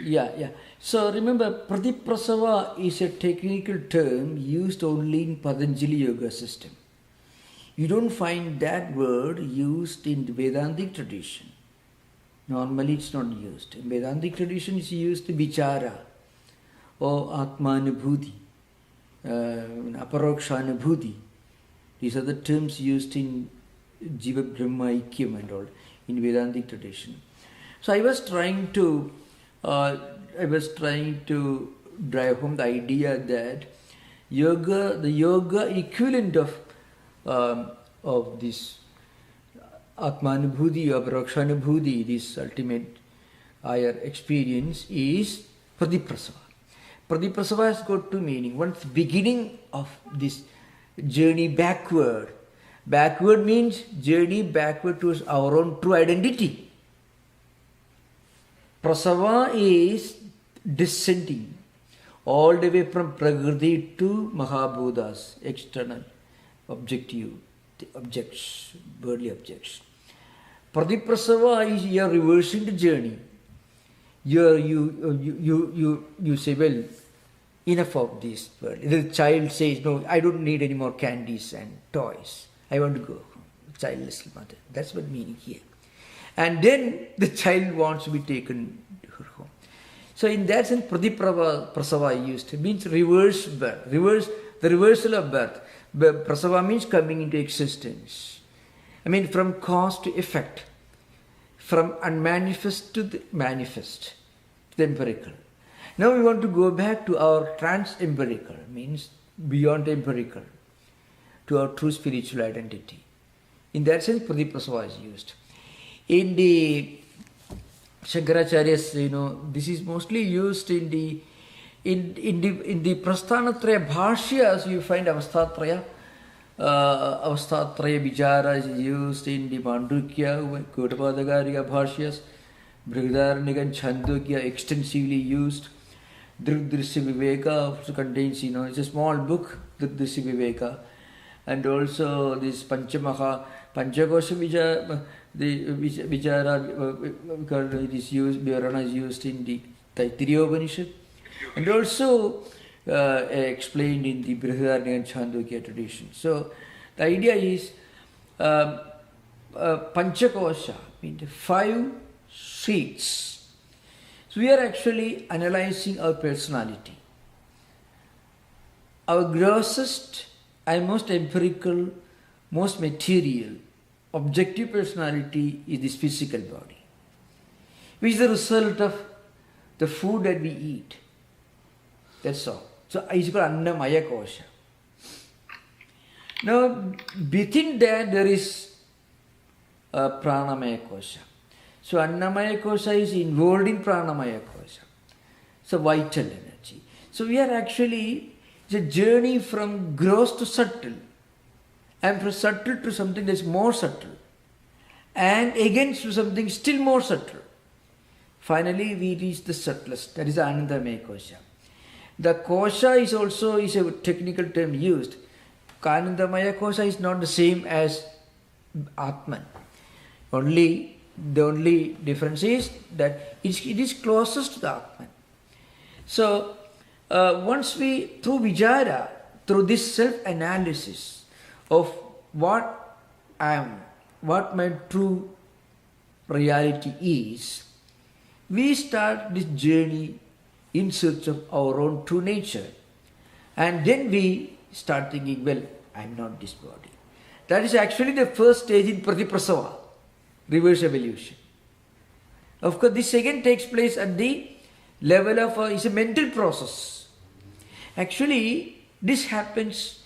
Yeah. So remember, Pratiprasava is a technical term used only in Patanjali yoga system. You don't find that word used in the Vedantic tradition. Normally it's not used. In Vedantic tradition it's used vichara or Atmanubhuti, Aparokshanubhuti. These are the terms used in Jiva Brahma Aikyam and all in Vedantic tradition. So I was trying to drive home the idea that the yoga equivalent of this Atmanubhuti or Parakshanubhuti, this ultimate higher experience, is Pratiprasava. Pratiprasava has got two meanings. One is the beginning of this journey backward. Backward means journey backward towards our own true identity. Prasava is descending all the way from Prakriti to Mahabhutas, external, objective, the objects, worldly objects. Pratiprasava is you are reversing the journey. You say, well, enough of this world. The child says, no, I don't need any more candies and toys. I want to go home. Childless mother. That's what meaning here. And then the child wants to be taken to her home. So in that sense, Pratiprasava used means reverse birth. The reversal of birth. Prasava means coming into existence. I mean from cause to effect. From unmanifest to the manifest. The empirical. Now we want to go back to our trans-empirical, means beyond empirical, to our true spiritual identity. In that sense, Pratiprasava is used. In the Shankaracharya's, this is mostly used in the Prasthanatraya Bhashyas. You find Avastatraya Vichara is used in the Mandukya, Kotapadagariya Bhashyas, Brihadaranyaka and Chandogya extensively used. Drigdishya Viveka also contains, it's a small book, Drigdishya Viveka. And also this Panchakosha Vichara, it is used, Vivarana is used in the Taittiriya Upanishad. And also explained in the Brihadaranyaka and Chandogya tradition. So the idea is Panchakosha, means 5 sheets. So we are actually analyzing our personality. Our grossest and most empirical, most material, objective personality is this physical body, which is the result of the food that we eat. That's all. So it's called Annamaya Kosha. Now, within that there is Pranamaya Kosha. So Annamaya Kosha is involved in Pranamaya Kosha. So vital energy. So we are actually, it's a journey from gross to subtle. And from subtle to something that's more subtle. And again to something still more subtle. Finally we reach the subtlest. That is Anandamaya Kosha. The Kosha is also a technical term used. Anandamaya Kosha is not the same as Atman. The only difference is that it is closest to the Atman. So, once we, through Vijara, through this self-analysis of what I am, what my true reality is, we start this journey in search of our own true nature. And then we start thinking, well, I am not this body. That is actually the first stage in Pratiprasava. Reverse evolution. Of course, this again takes place at the level of, it's a mental process. Actually, this happens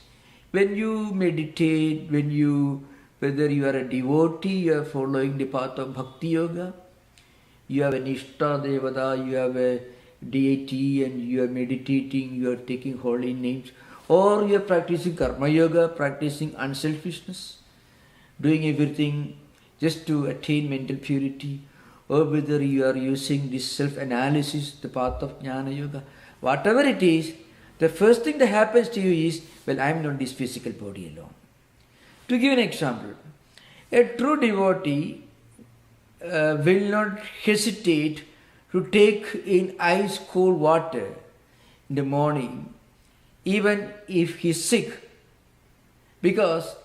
when you meditate, whether you are a devotee, you are following the path of Bhakti Yoga, you have an Ishta Devata, you have a deity and you are meditating, you are taking holy names, or you are practicing Karma Yoga, practicing unselfishness, doing everything just to attain mental purity, or whether you are using this self-analysis, the path of Jnana Yoga, whatever it is, the first thing that happens to you is, well, I am not this physical body alone. To give an example, a true devotee will not hesitate to take in ice cold water in the morning, even if he is sick, because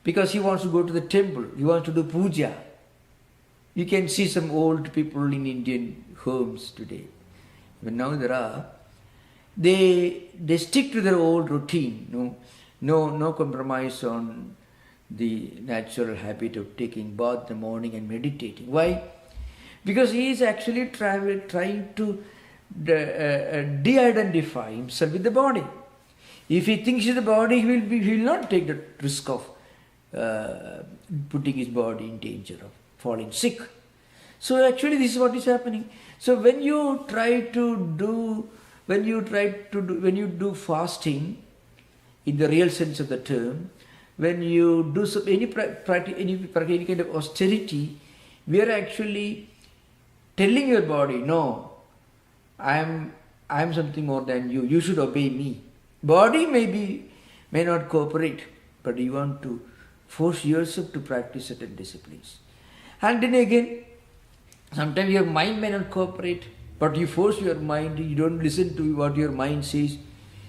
he wants to go to the temple, he wants to do puja. You can see some old people in Indian homes today. But now they stick to their old routine. No compromise on the natural habit of taking bath in the morning and meditating. Why? Because he is actually trying to de-identify himself with the body. If he thinks it's the body, he will not take the risk of putting his body in danger of falling sick. So actually this is what is happening. So when you do fasting in the real sense of the term, when you do any kind of austerity, we are actually telling your body, no, I am something more than you. You should obey me. Body may not cooperate, but you want to force yourself to practice certain disciplines. And then again, sometimes your mind may not cooperate, but you force your mind, you don't listen to what your mind says.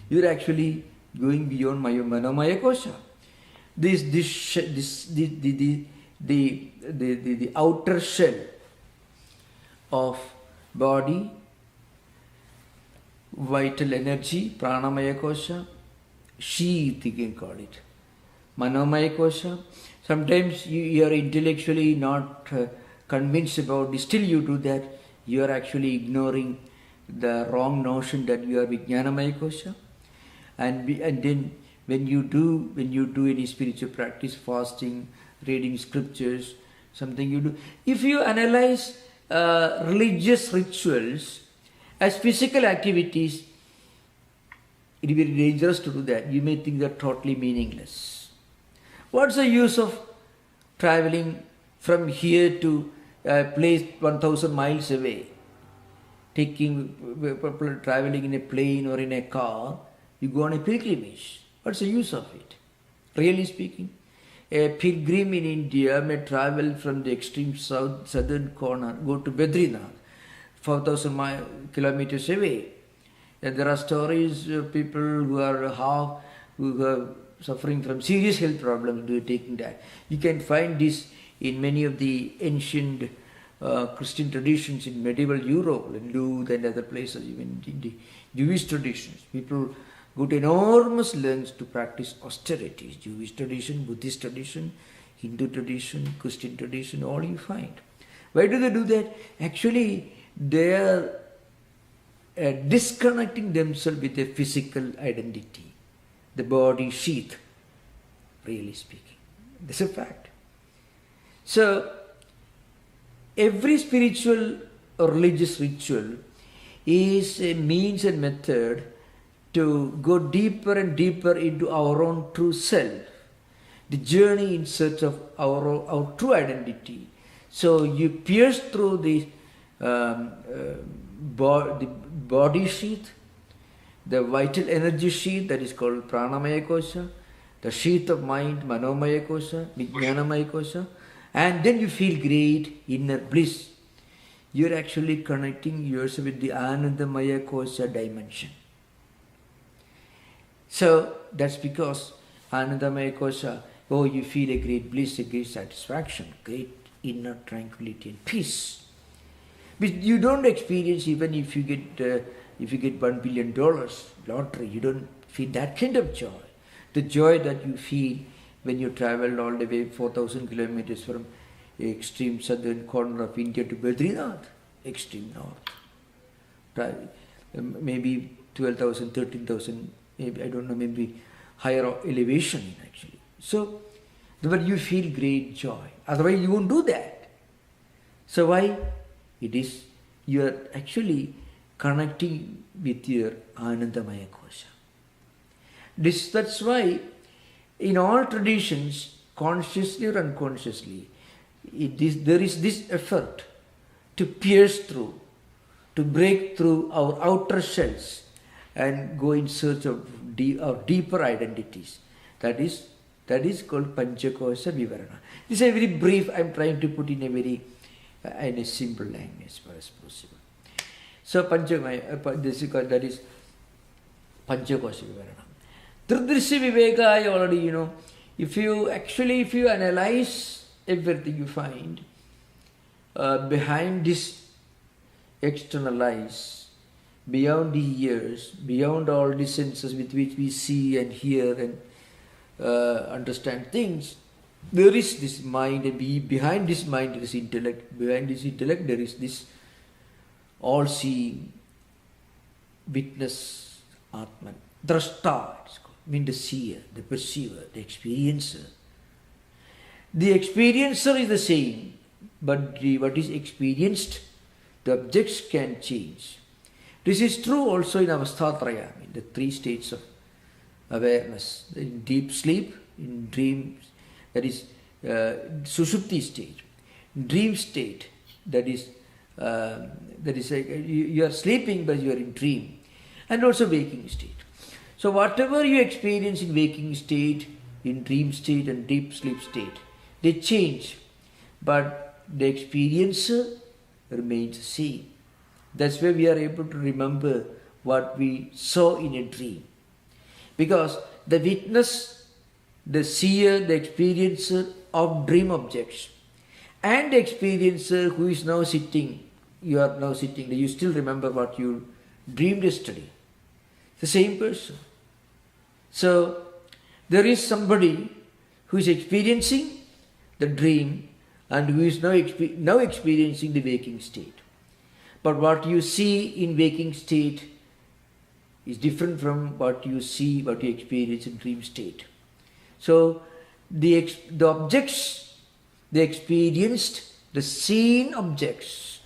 You're actually going beyond Manomaya Kosha. The outer shell of body, vital energy, Pranamaya Kosha, sheath you can call it, Manomaya Kosha. Sometimes you are intellectually not convinced about it, still you do that. You are actually ignoring the wrong notion that you are Vijnanamaya Kosha. And then when you do any spiritual practice, fasting, reading scriptures, something you do, if you analyze religious rituals as physical activities, it will be dangerous to do that. You may think they're totally meaningless. What's the use of traveling from here to a place 1,000 miles away, traveling in a plane or in a car? You go on a pilgrimage. What's the use of it? Really speaking, a pilgrim in India may travel from the extreme southern corner, go to Badrinath, 4,000 kilometers away. And there are stories of people who are suffering from serious health problems who are taking that. You can find this in many of the ancient Christian traditions in medieval Europe, in Lud and other places, even in the Jewish traditions. People go to enormous lengths to practice austerities. Jewish tradition, Buddhist tradition, Hindu tradition, Christian tradition, all you find. Why do they do that? Actually, they are disconnecting themselves with a physical identity, the body sheath, really speaking. This is a fact. So, every spiritual or religious ritual is a means and method to go deeper and deeper into our own true self, the journey in search of our true identity. So you pierce through the body sheath, the vital energy sheath that is called Pranamaya Kosha, the sheath of mind, Manomaya Kosha, Vijnanamaya Kosha, and then you feel great inner bliss. You're actually connecting yourself with the Anandamaya Kosha dimension. So that's because Anandamaya Kosha, you feel a great bliss, a great satisfaction, great inner tranquility and peace, which you don't experience even if you get $1 billion lottery. You don't feel that kind of joy. The joy that you feel when you travel all the way 4,000 kilometers from the extreme southern corner of India to Badrinath. extreme north. Right? Maybe 12,000, 13,000, maybe, I don't know, maybe higher elevation actually. So, but you feel great joy. Otherwise you won't do that. So why? It is, you are actually connecting with your Anandamaya kosa. That's why in all traditions, consciously or unconsciously, there is this effort to pierce through, to break through our outer shells and go in search of our deeper identities. That is called Panchakosa Vivarana. This is a very brief, I am trying to put in a simple language as far as possible. So that is Panchakosa Vivarana. Tridrishya Viveka, I already, if you analyze everything, you find behind this external eyes, beyond the ears, beyond all the senses with which we see and hear and understand things, there is this mind, and behind this mind there is intellect. Behind this intellect there is this all-seeing witness Atman. Drashta, it's called. Mean the seer, the perceiver, the experiencer. The experiencer is the same, but what is experienced, the objects can change. This is true also in Avasthatraya, the three states of awareness. In deep sleep, in dreams, that is Sushupti state. Dream state, that is you are sleeping but you are in dream. And also waking state. So whatever you experience in waking state, in dream state and deep sleep state, they change, but the experiencer remains the same. That's why we are able to remember what we saw in a dream. Because the witness, the seer, the experiencer of dream objects, and the experiencer who is now sitting, you are now sitting, you still remember what you dreamed yesterday. The same person. So, there is somebody who is experiencing the dream and who is now experiencing the waking state. But what you see in waking state is different from what you see, what you experience in dream state. So, the objects, the experienced, the seen objects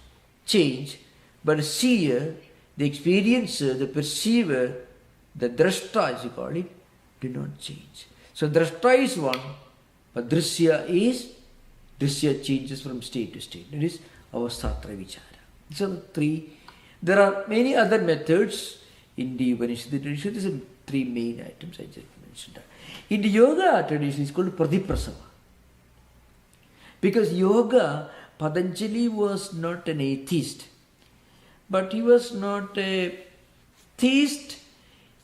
change, but the seer, the experiencer, the perceiver, the drashta as you call it, do not change. So drashta is one, but drishya changes from state to state. That is avasthatra vichara. So three. There are many other methods in the Upanishad tradition. These are three main items I just mentioned. In the yoga tradition, it's called pradiprasava. Because yoga, Patanjali was not an atheist, but he was not a theist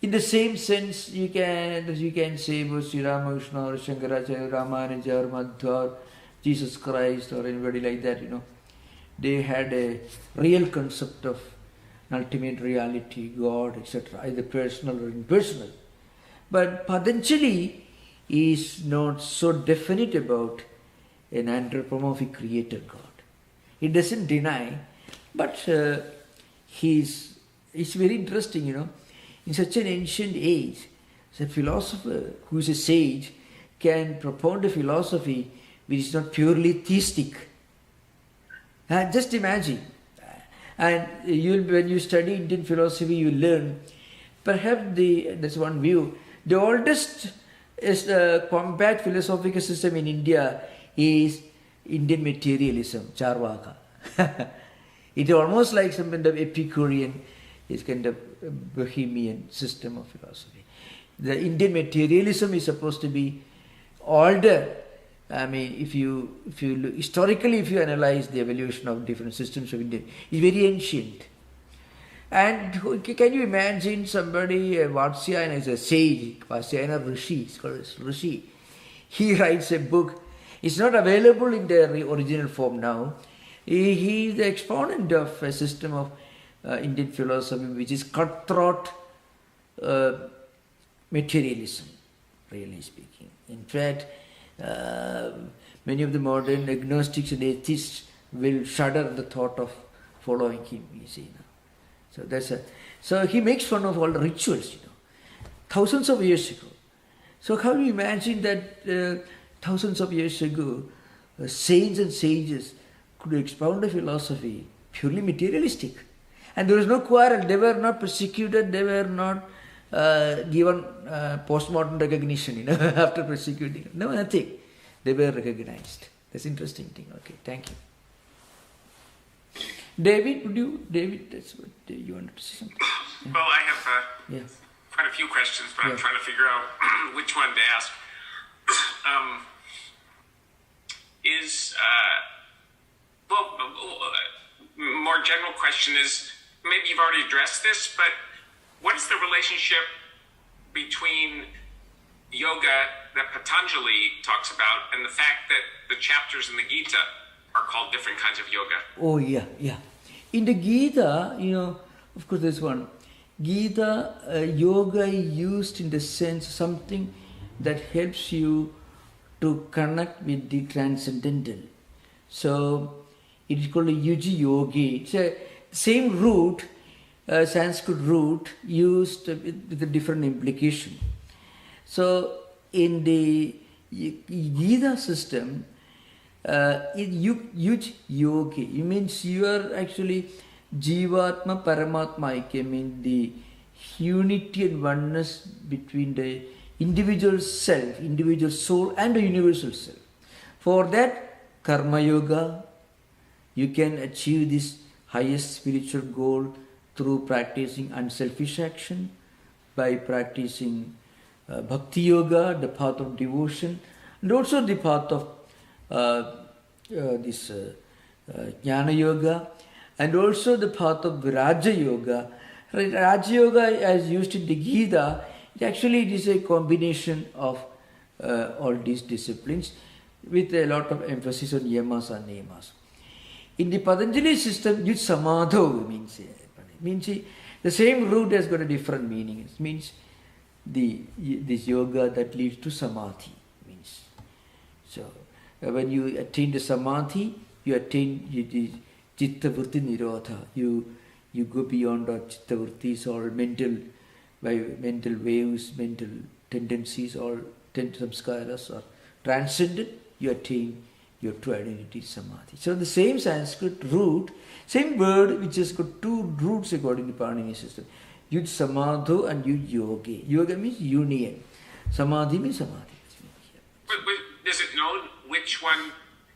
in the same sense you can say about Sri Ramakrishna or Shankaracharya, Ramanuja or Madhva or Jesus Christ or anybody like that, They had a real concept of ultimate reality, God, etc., either personal or impersonal. But Patanjali is not so definite about an anthropomorphic creator God. He doesn't deny, but it's very interesting, in such an ancient age, a philosopher who is a sage can propound a philosophy which is not purely theistic. Just imagine. And when you study Indian philosophy, you learn, perhaps that's one view, the oldest combat philosophical system in India is Indian materialism, Charvaka. It's almost like some kind of Epicurean, it's kind of a Bohemian system of philosophy. The Indian materialism is supposed to be older. I mean, if you look, historically, if you analyze the evolution of different systems of India, it's very ancient. And can you imagine somebody, Vatsyayana is a sage, Vatsyayana Rishi, it's called Rishi. He writes a book. It's not available in their original form now. He is the exponent of a system of Indian philosophy which is cutthroat materialism, really speaking. In fact, many of the modern agnostics and atheists will shudder at the thought of following him, you see. So he makes fun of all the rituals, thousands of years ago. So how do you imagine that thousands of years ago, saints and sages could expound a philosophy purely materialistic? And there was no quarrel. They were not persecuted. They were not given postmortem recognition, after persecuting. No, nothing. They were recognized. That's interesting thing. Okay, thank you. David, that's what you wanted to say something? Yeah. Well, I have quite a few questions, but I'm trying to figure out which one to ask. More general question is, maybe you've already addressed this, but what is the relationship between yoga that Patanjali talks about and the fact that the chapters in the Gita are called different kinds of yoga? Oh, yeah. In the Gita, of course there's one. Gita, yoga is used in the sense something that helps you to connect with the transcendental. So it is called a yuji yogi. It's a same root, Sanskrit root, used with a different implication. So in the Gita system, yuj yogi, it means you are actually Jivatma Paramatma Aikya, means the unity and oneness between the individual self, individual soul and the universal self. For that, Karma Yoga, you can achieve this highest spiritual goal through practicing unselfish action, by practicing Bhakti Yoga, the path of devotion, and also the path of Jnana Yoga, and also the path of Raja Yoga. Raja Yoga, as used in the Gita, it is a combination of all these disciplines with a lot of emphasis on yamas and niyamas. In the Patanjali system, yuj samadho means the same root has got a different meaning. It means this yoga that leads to samadhi. So when you attain the samadhi, you attain the chitta vritti nirodha. You go beyond our chitta vrittis, all mental waves, mental tendencies, all samskaras are transcended. You attain your true identity, samadhi. So the same Sanskrit root, same word which has got two roots according to Panini system. Yuj samadho and yuj yogi. Yoga means union. Samadhi means samadhi. But is it known which one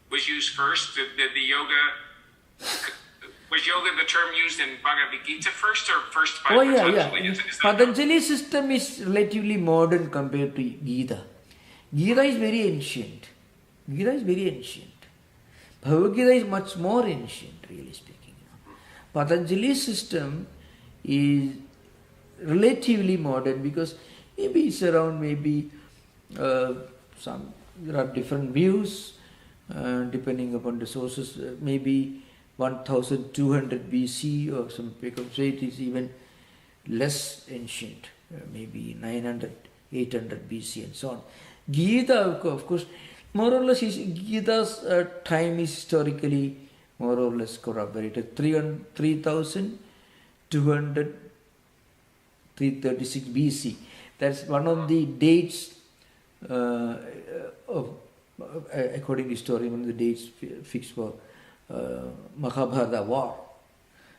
was used first? The yoga, was yoga the term used in Bhagavad Gita first or first by Patanjali? Yeah. Patanjali system is relatively modern compared to Gita. Gita is very ancient. Bhagavad Gita is much more ancient, really speaking. Patanjali system is relatively modern because maybe it's around there are different views depending upon the sources, maybe 1200 BC or some people say it is even less ancient, maybe 900, 800 BC and so on. Gita, of course, more or less, Gita's time is historically more or less corroborated. 336 BC. That's one of the dates, according to historian, one of the dates fixed for Mahabharata war.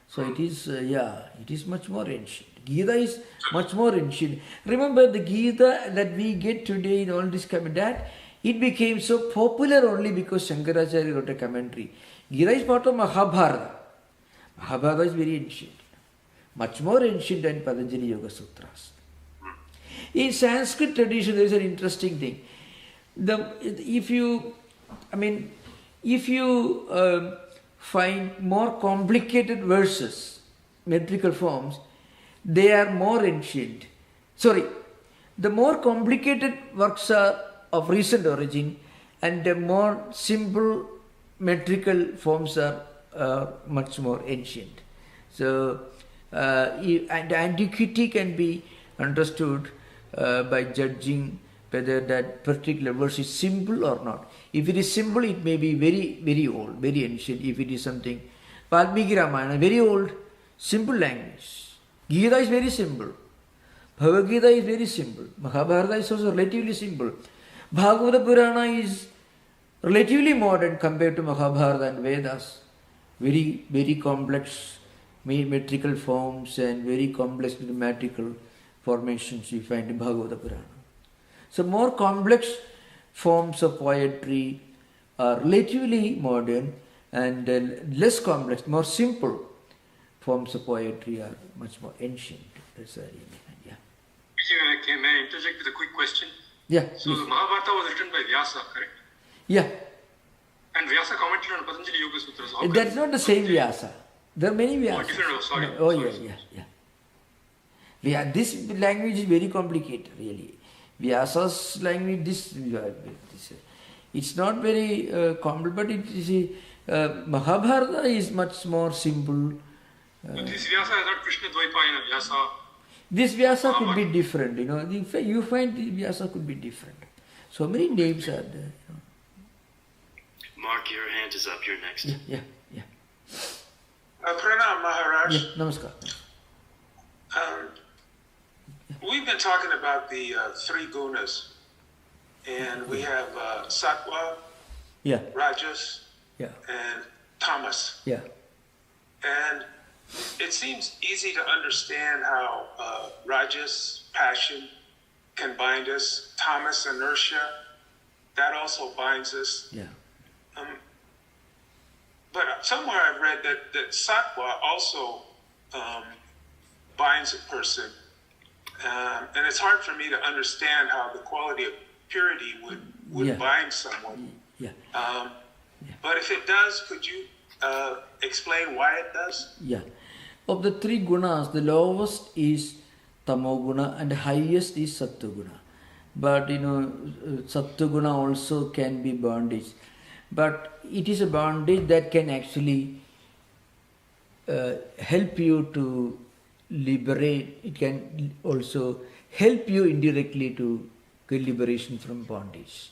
So it is, it is much more ancient. Gita is much more ancient. Remember the Gita that we get today in all this commentary, it became so popular only because Shankaracharya wrote a commentary. Gita is part of Mahabharata. Mahabharata is very ancient. Much more ancient than Patanjali Yoga Sutras. In Sanskrit tradition, there is an interesting thing. If you find more complicated verses, metrical forms, they are more ancient. The more complicated works are of recent origin, and the more simple metrical forms are much more ancient. So, and antiquity can be understood by judging whether that particular verse is simple or not. If it is simple, it may be very, very old, very ancient. If it is something Valmiki Ramayana, very old, simple language. Gita is very simple. Bhagavad Gita is very simple. Mahabharata is also relatively simple. Bhagavata Purana is relatively modern compared to Mahabharata and Vedas. Very, very complex metrical forms and very complex grammatical formations you find in Bhagavata Purana. So more complex forms of poetry are relatively modern, and less complex, more simple forms of poetry are much more ancient. That's the idea. Yeah. May I interject with a quick question? Yeah. So the Mahabharata was written by Vyasa, correct? Yeah. And Vyasa commented on Patanjali Yoga Sutras. That's not the same Vyasa. There are many Vyasas. Oh, different. Sorry. Oh, sorry. Yeah. This language is very complicated, really. Vyasa's language, it's not very complex, but it is Mahabharata is much more simple. But this Vyasa is not Krishna Dvaipayana Vyasa. This Vyasa could be different, you find the Vyasa could be different. So many names are there. Mark, your hand is up. You're next. Yeah. Pranam Maharaj. Yeah, namaskar. We've been talking about the three gunas, and we have sattva, rajas, and tamas. Yeah. And it seems easy to understand how rajas, passion, can bind us, tamas, inertia, that also binds us. Yeah. But somewhere I've read that sattva also binds a person. And it's hard for me to understand how the quality of purity would bind someone. Yeah. But if it does, could you explain why it does? Yeah. Of the three gunas, the lowest is tamoguna and the highest is sattva-guna. But sattva-guna also can be bondage. But it is a bondage that can actually help you to liberate. It can also help you indirectly to get liberation from bondage.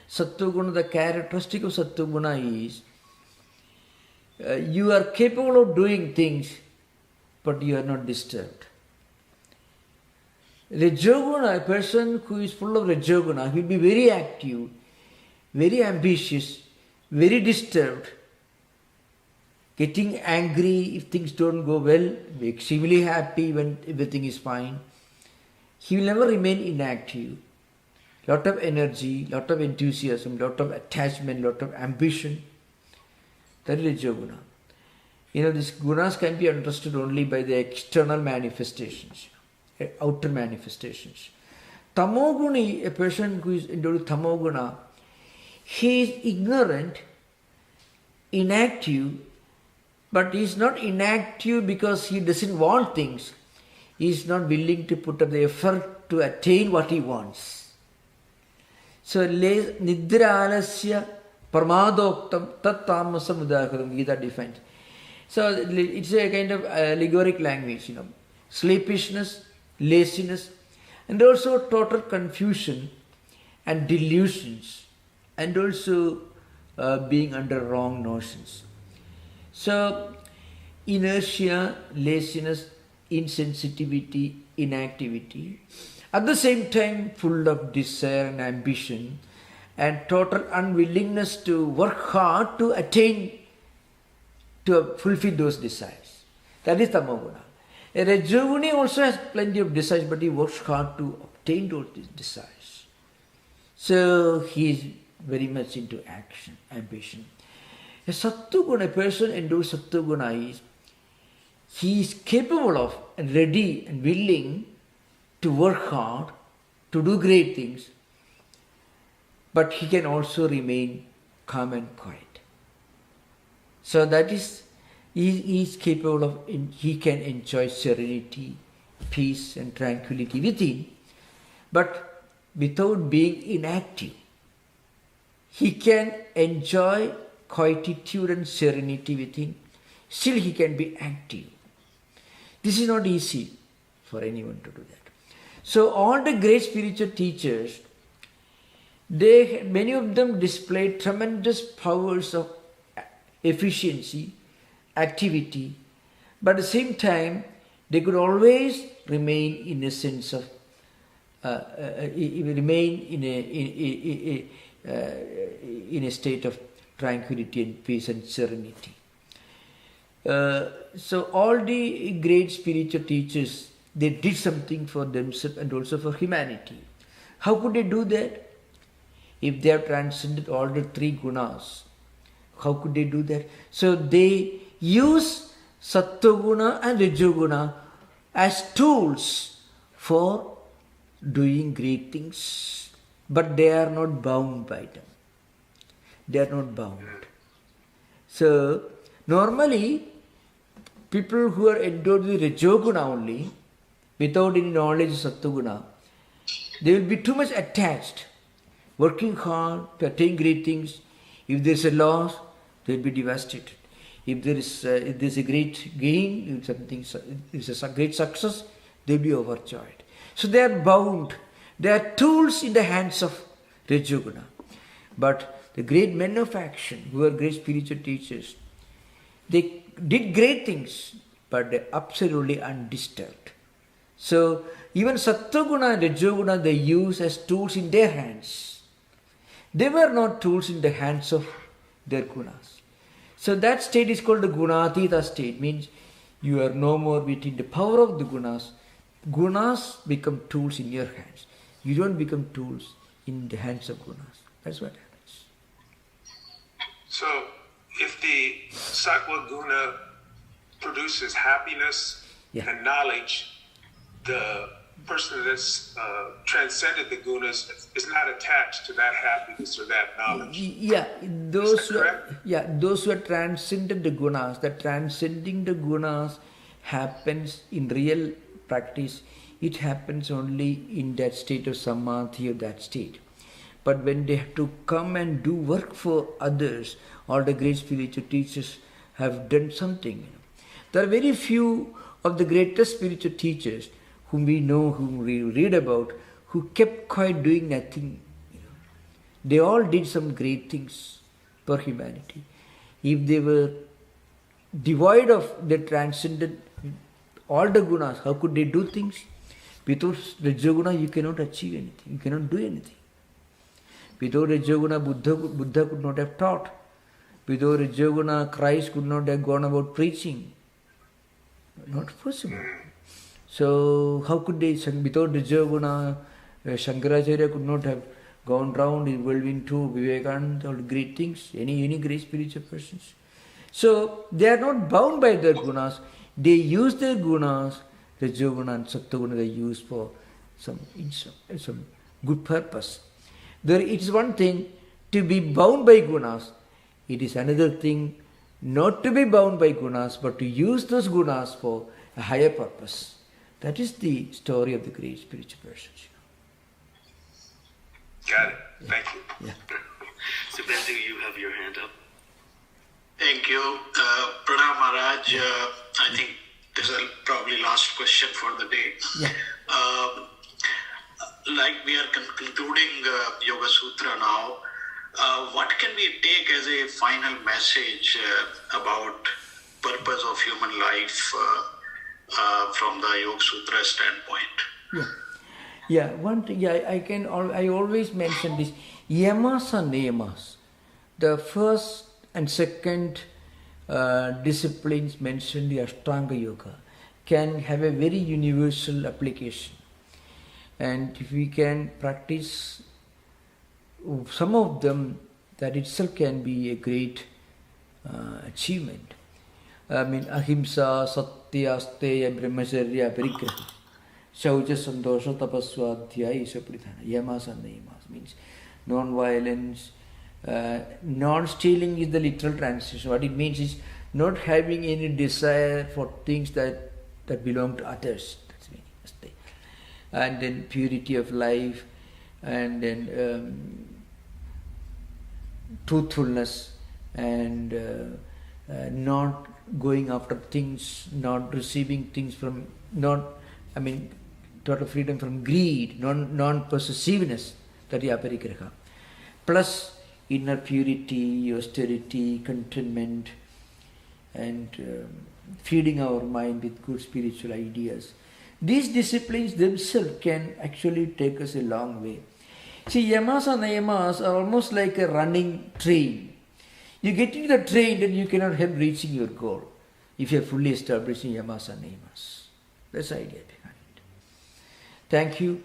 Sattva-guna, the characteristic of sattva-guna is you are capable of doing things, but you are not disturbed. Rajoguna, a person who is full of Rajoguna, will be very active, very ambitious, very disturbed, getting angry if things don't go well, be extremely happy when everything is fine. He will never remain inactive. Lot of energy, lot of enthusiasm, lot of attachment, lot of ambition. That is Rajoguna. These gunas can be understood only by the external manifestations, outer manifestations. Tamoguni, a person who is into tamoguna, he is ignorant, inactive, but he is not inactive because he doesn't want things. He is not willing to put up the effort to attain what he wants. So, nidra alasya parmadoktam tat tamasam udakaram, Gita defines. So, it's a kind of allegoric language, sleepishness, laziness, and also total confusion and delusions, and also being under wrong notions. So, inertia, laziness, insensitivity, inactivity, at the same time full of desire and ambition, and total unwillingness to work hard to attain, to fulfill those desires. That is tamoguna. A Rajoguni also has plenty of desires, but he works hard to obtain those desires. So he is very much into action, ambition. A sattva-guna, a person endowed sattva-guna is, he is capable of and ready and willing to work hard, to do great things, but he can also remain calm and quiet. So that is, he is capable of, he can enjoy serenity, peace and tranquility within, but without being inactive. He can enjoy quietude and serenity within, still he can be active. This is not easy for anyone to do that. So all the great spiritual teachers, many of them displayed tremendous powers of efficiency activity, but at the same time, they could always remain in a sense of, remain in a state of tranquility and peace and serenity. So all the great spiritual teachers, they did something for themselves and also for humanity. How could they do that? If they have transcended all the three gunas, how could they do that? So they use Sattva-guna and Rajoguna as tools for doing great things, but they are not bound by them. They are not bound. So normally, people who are endowed with Rajoguna only, without any knowledge of Sattva-guna, they will be too much attached, working hard to attain great things. If there is a loss, they will be devastated. If there is a great gain, if something is a great success, they will be overjoyed. So they are bound. They are tools in the hands of Rajoguna. But the great men of action, who are great spiritual teachers, they did great things, but they are absolutely undisturbed. So even Sattva-guna and Rajoguna they use as tools in their hands. They were not tools in the hands of their gunas. So that state is called the Gunatita state, means you are no more within the power of the gunas. Gunas become tools in your hands. You don't become tools in the hands of gunas. That's what happens. So if the Sattva guna produces happiness and knowledge, the person that's transcended the gunas is not attached to that happiness or that knowledge. Yeah, those who are transcended the gunas, that transcending the gunas happens in real practice. It happens only in that state of samadhi or that state. But when they have to come and do work for others, all the great spiritual teachers have done something. There are very few of the greatest spiritual teachers whom we know, whom we read about, who kept quiet doing nothing. They all did some great things for humanity. If they were devoid of the transcendent, all the gunas, how could they do things? Without Rajoguna, you cannot achieve anything. You cannot do anything. Without Rajoguna, Buddha could not have taught. Without Rajoguna, Christ could not have gone about preaching. Not possible. So how could they, without Rajoguna, Shankaracharya could not have gone round involving to Vivekananda, all great things, any great spiritual persons. So they are not bound by their gunas. They use their gunas, Rajoguna and Sattva-guna, they use for some good purpose. It is one thing to be bound by gunas. It is another thing not to be bound by gunas, but to use those gunas for a higher purpose. That is the story of the great spiritual persons. Got it. Thank you. Yeah. Subhendu, you have your hand up. Thank you. Pranam Maharaj, I think this is probably last question for the day. Yeah. Like we are concluding Yoga Sutra now, what can we take as a final message about purpose of human life from the Yoga Sutra standpoint? One thing, I always mention this, yamas and niyamas. The first and second disciplines mentioned, the Ashtanga Yoga, can have a very universal application. And if we can practice some of them, that itself can be a great achievement. I mean, ahimsa, satya, asteya, brahmacharya, parigraha, shaucha, santosha, tapaswadhyaya, isapridhana. Yamas and niyamas means non-violence. Non-stealing is the literal translation. What it means is not having any desire for things that belong to others. That's meaning. And then purity of life, and then truthfulness, and not going after things, not receiving things from, total freedom from greed, non-possessiveness, that is aparigraha. Plus inner purity, austerity, contentment, and feeding our mind with good spiritual ideas. These disciplines themselves can actually take us a long way. See, yamas and niyamas are almost like a running train. You get into the train and you cannot help reaching your goal if you are fully established in yamas and niyamas. That's the idea behind it. Thank you.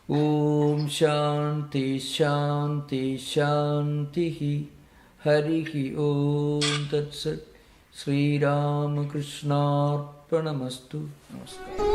Om Shanti Shanti Shanti Harihi Om Tat Sat Sri Ramakrishna Pranamastu. Namaskar.